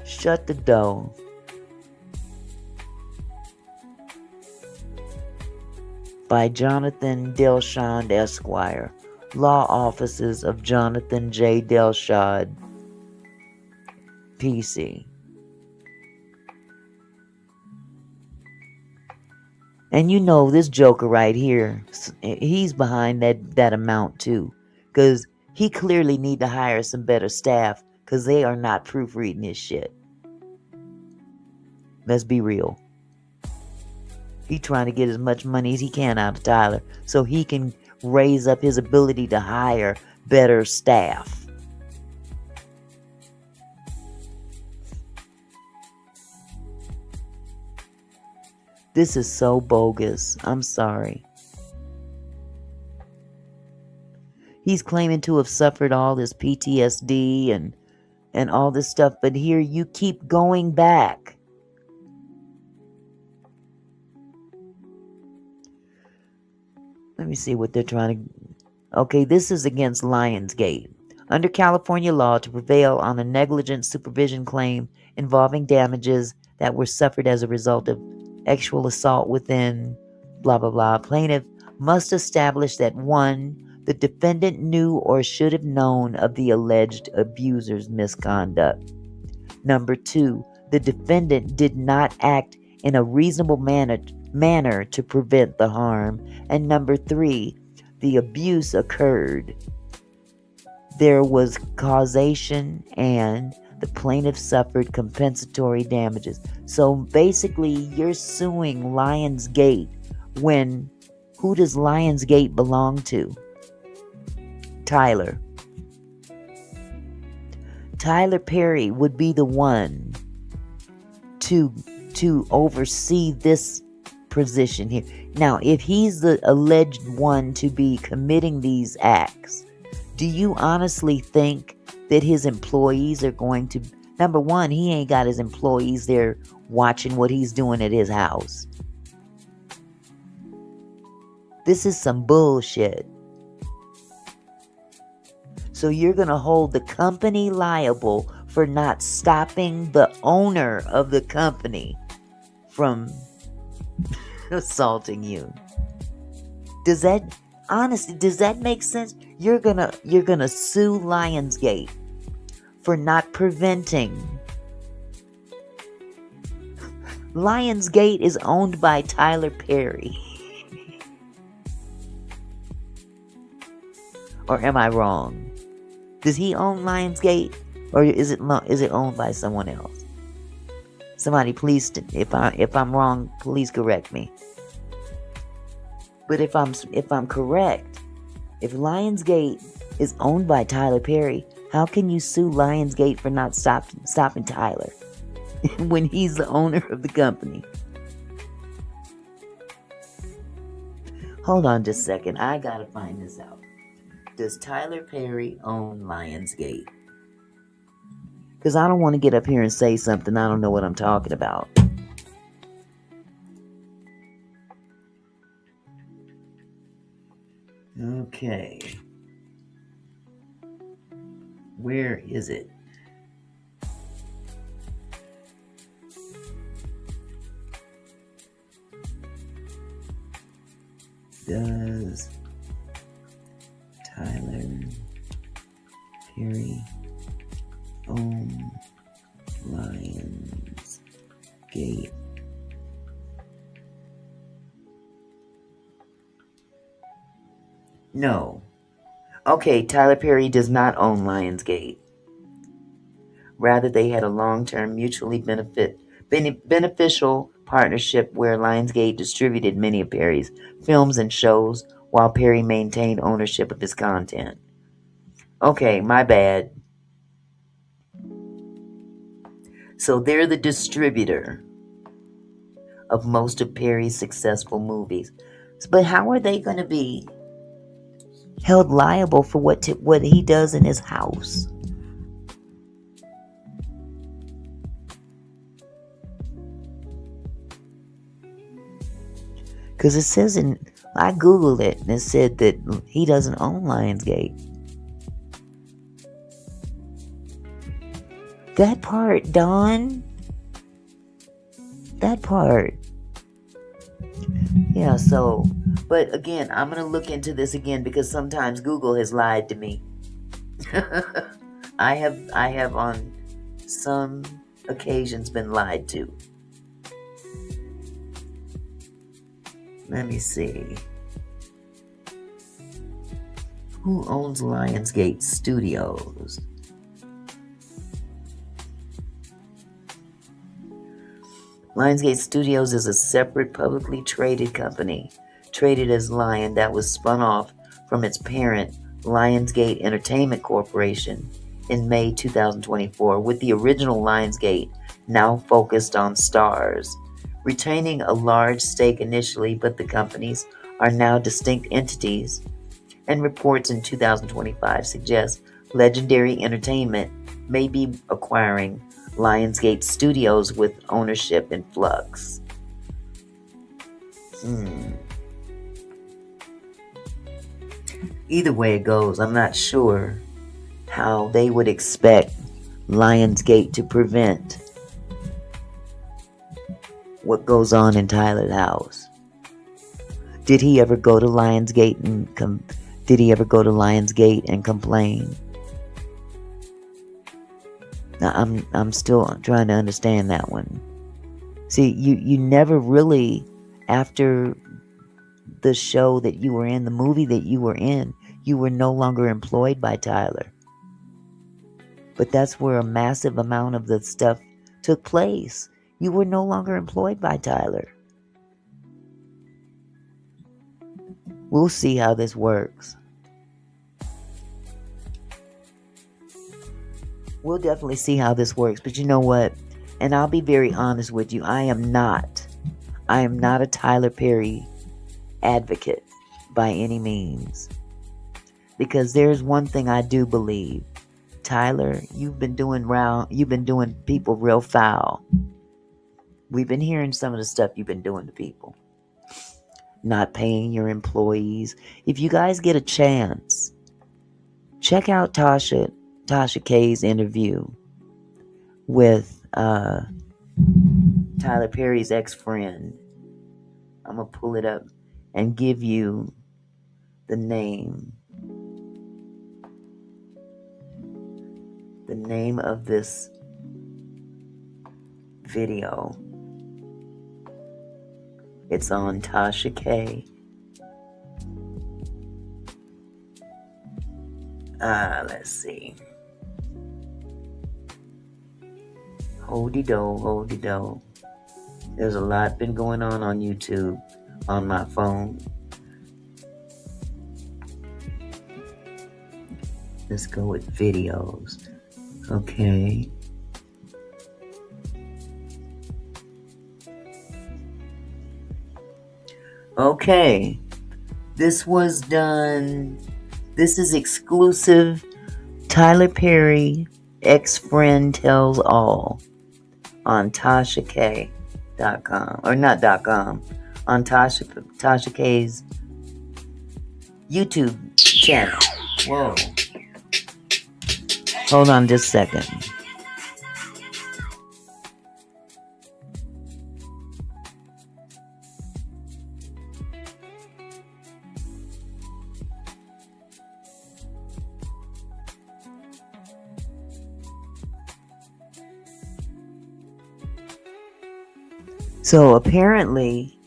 Shut the door. By Jonathan Delshad, Esquire. Law Offices of Jonathan J. Delshad, PC. And you know this joker right here, he's behind that amount too. Because he clearly need to hire some better staff, because they are not proofreading his shit. Let's be real. He trying to get as much money as he can out of Tyler so he can raise up his ability to hire better staff. This is so bogus. I'm sorry. He's claiming to have suffered all this PTSD and all this stuff, but here you keep going back. Let me see what they're trying to... Okay, this is against Lionsgate. Under California law, to prevail on a negligent supervision claim involving damages that were suffered as a result of sexual assault within blah, blah, blah, plaintiff must establish that 1, the defendant knew or should have known of the alleged abuser's misconduct. 2, the defendant did not act in a reasonable manner to prevent the harm. And number 3, the abuse occurred. There was causation and the plaintiff suffered compensatory damages. So basically, you're suing Lionsgate when who does Lionsgate belong to? Tyler. Tyler Perry would be the one to oversee this position here. Now, if he's the alleged one to be committing these acts, do you honestly think that his employees are going to... Number one, he ain't got his employees there watching what he's doing at his house. This is some bullshit. So you're going to hold the company liable for not stopping the owner of the company from assaulting you. Does that make sense? You're gonna sue Lionsgate for not preventing. Lionsgate is owned by Tyler Perry. Or am I wrong? Does he own Lionsgate, or is it owned by someone else? Somebody, please, if I'm wrong, please correct me. But if I'm correct, if Lionsgate is owned by Tyler Perry, how can you sue Lionsgate for not stopping Tyler when he's the owner of the company? Hold on just a second. I gotta find this out. Does Tyler Perry own Lionsgate? Because I don't want to get up here and say something I don't know what I'm talking about. Okay. Where is it? Does Tyler Perry own Lionsgate? No. Okay, Tyler Perry does not own Lionsgate. Rather, they had a long-term mutually beneficial partnership where Lionsgate distributed many of Perry's films and shows while Perry maintained ownership of his content. Okay, my bad. So they're the distributor of most of Perry's successful movies. But how are they going to be held liable for what he does in his house? Because it says I Googled it and it said that he doesn't own Lionsgate. That part, Dawn. That part. Yeah, so, but again, I'm going to look into this again because sometimes Google has lied to me. I have on some occasions been lied to. Let me see. Who owns Lionsgate Studios? Lionsgate Studios is a separate publicly traded company, traded as Lion, that was spun off from its parent, Lionsgate Entertainment Corporation, in May 2024, with the original Lionsgate now focused on Starz, retaining a large stake initially, but the companies are now distinct entities, and reports in 2025 suggest Legendary Entertainment may be acquiring Lionsgate Studios with ownership in flux. Either way it goes, I'm not sure how they would expect Lionsgate to prevent what goes on in Tyler's house. Did he ever go to Lionsgate and complain? I'm still trying to understand that one. See, you never really, after the show that you were in, the movie that you were in, you were no longer employed by Tyler. But that's where a massive amount of the stuff took place. You were no longer employed by Tyler. We'll see how this works. We'll definitely see how this works. But you know what? And I'll be very honest with you. I am not a Tyler Perry advocate by any means. Because there's one thing I do believe. Tyler, you've been doing people real foul. We've been hearing some of the stuff you've been doing to people. Not paying your employees. If you guys get a chance, check out Tasha K's interview with Tyler Perry's ex-friend. I'm going to pull it up and give you the name. The name of this video. It's on Tasha K. Let's see. Hold-de-do. There's a lot been going on YouTube on my phone. Let's go with videos. Okay. Okay. This was done. This is exclusive. Tyler Perry, ex-friend tells all on TashaK.com. Or not .com. On Tasha K's YouTube channel. Whoa. Hold on just a second. So apparently,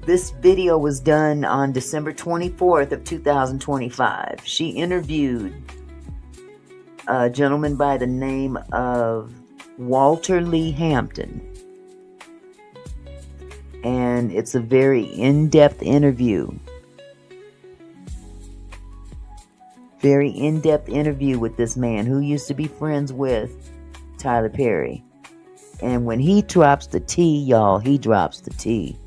this video was done on December 24th of 2025. She interviewed a gentleman by the name of Walter Lee Hampton. And it's a very in-depth interview. Very in-depth interview with this man who used to be friends with Tyler Perry. And when he drops the tea, y'all, he drops the tea.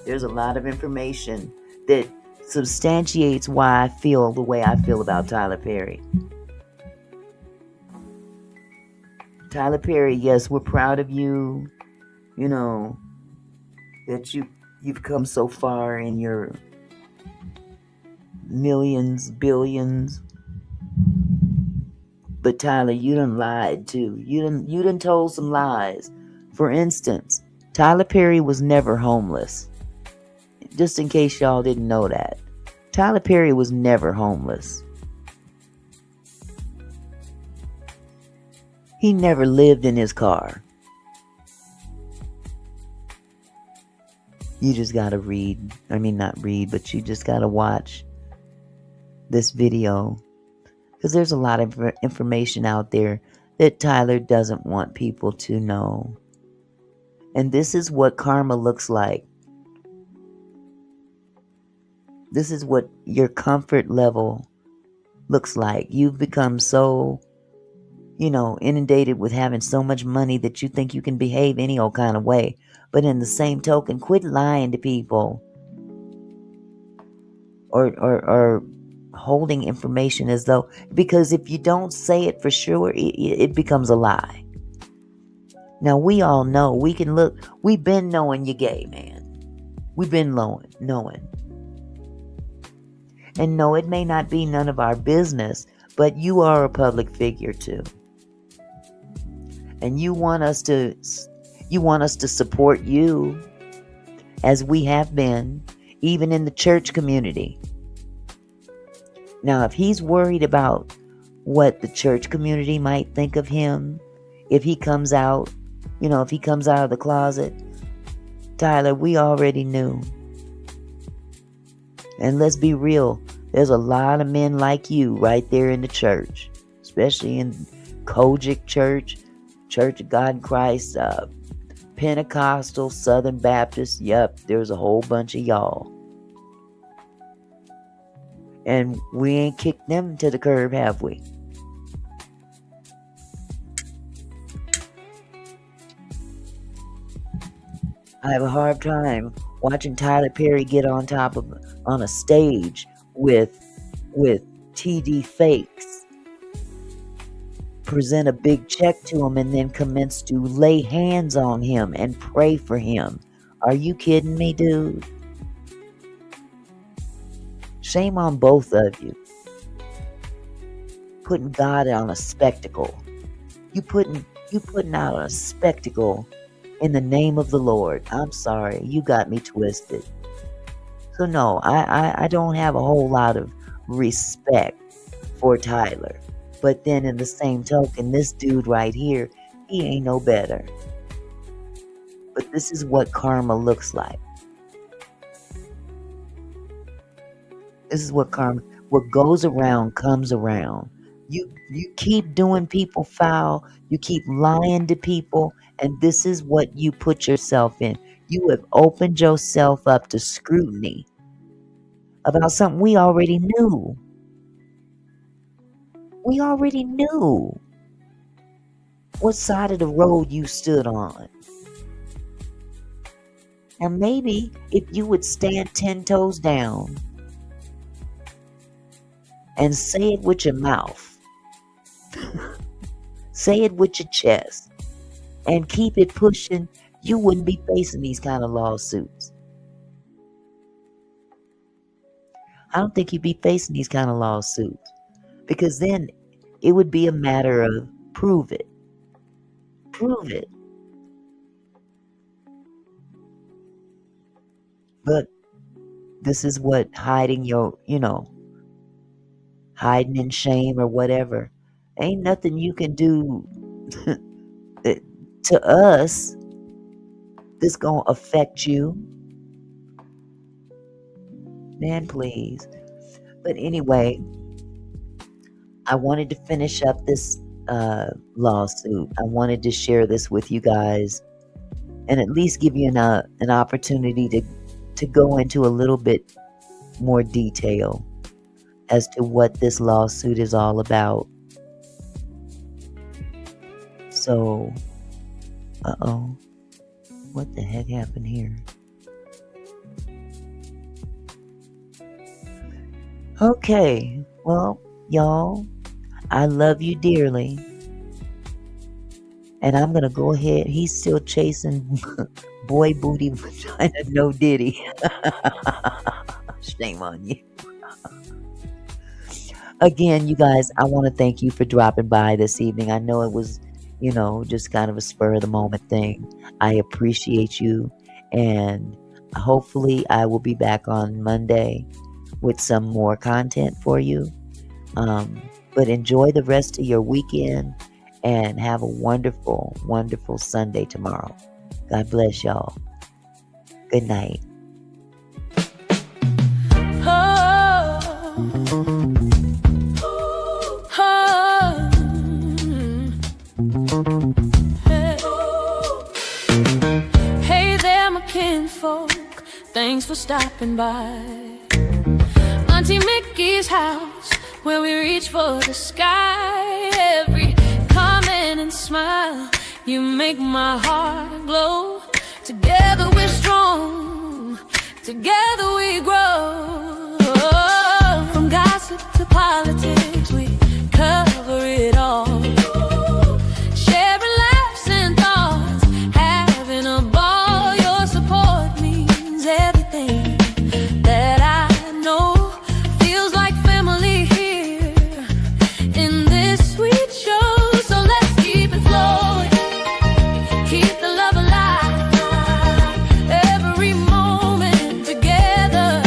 There's a lot of information that substantiates why I feel the way I feel about Tyler Perry. Tyler Perry, yes, we're proud of you. You know, that you've come so far in your millions, billions. But Tyler, you done lied too. You done told some lies. For instance, Tyler Perry was never homeless. Just in case y'all didn't know that. Tyler Perry was never homeless. He never lived in his car. You just gotta read. I mean, not read, but you just gotta watch this video. Because there's a lot of information out there that Tyler doesn't want people to know. And this is what karma looks like. This is what your comfort level looks like. You've become so, inundated with having so much money that you think you can behave any old kind of way. But in the same token, quit lying to people. Or holding information as though, because if you don't say it for sure, it becomes a lie. Now we all know, we've been knowing you're gay, man. We've been knowing. And no, it may not be none of our business, but you are a public figure too. And you want us to support you as we have been, even in the church community. Now, if he's worried about what the church community might think of him if he comes out, if he comes out of the closet. Tyler, we already knew. And let's be real, there's a lot of men like you right there in the church, especially in Kojic Church, Church of God in Christ, Pentecostal, Southern Baptist. Yep, there's a whole bunch of y'all. And we ain't kicked them to the curb, have we? I have a hard time watching Tyler Perry get on a stage with TD Fakes, present a big check to him, and then commence to lay hands on him and pray for him. Are you kidding me, dude? Shame on both of you. Putting God on a spectacle. You putting out a spectacle in the name of the Lord. I'm sorry, you got me twisted. So no, I don't have a whole lot of respect for Tyler. But then in the same token, this dude right here, he ain't no better. But this is what karma looks like. This is what goes around comes around. You keep doing people foul, you keep lying to people, and this is what you put yourself in. You have opened yourself up to scrutiny about something we already knew. We already knew what side of the road you stood on. And maybe if you would stand 10 toes down and say it with your mouth, say it with your chest, and keep it pushing, you wouldn't be facing these kind of lawsuits. I don't think you'd be facing these kind of lawsuits, because then it would be a matter of prove it. Prove it. But this is what hiding hiding in shame or whatever. Ain't nothing you can do to us that's gonna affect you. Man, please. But anyway, I wanted to finish up this lawsuit. I wanted to share this with you guys and at least give you an opportunity to go into a little bit more detail as to what this lawsuit is all about. So, what the heck happened here? Okay, well, y'all, I love you dearly. And I'm going to go ahead. He's still chasing boy booty vagina, no diddy. Shame on you. Again, you guys, I want to thank you for dropping by this evening. I know it was, just kind of a spur of the moment thing. I appreciate you. And hopefully I will be back on Monday with some more content for you. But enjoy the rest of your weekend and have a wonderful, wonderful Sunday tomorrow. God bless y'all. Good night. Hey there, my kinfolk, thanks for stopping by. Auntie Mickey's house, where we reach for the sky. Every comment and smile, you make my heart glow. Together we're strong, together we grow. From gossip to politics, we cover it all. Sharing laughs and thoughts, having a ball. Your support means everything that I know. Feels like family here in this sweet show. So let's keep it flowing, keep the love alive. Every moment together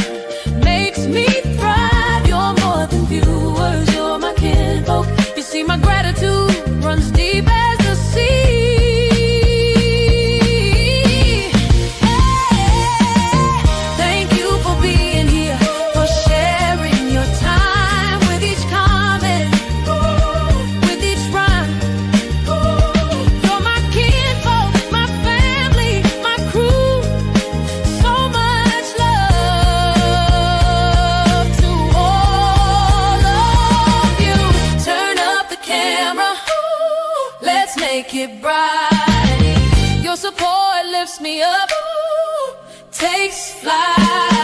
makes me thrive. You're more than viewers. your boo takes flight.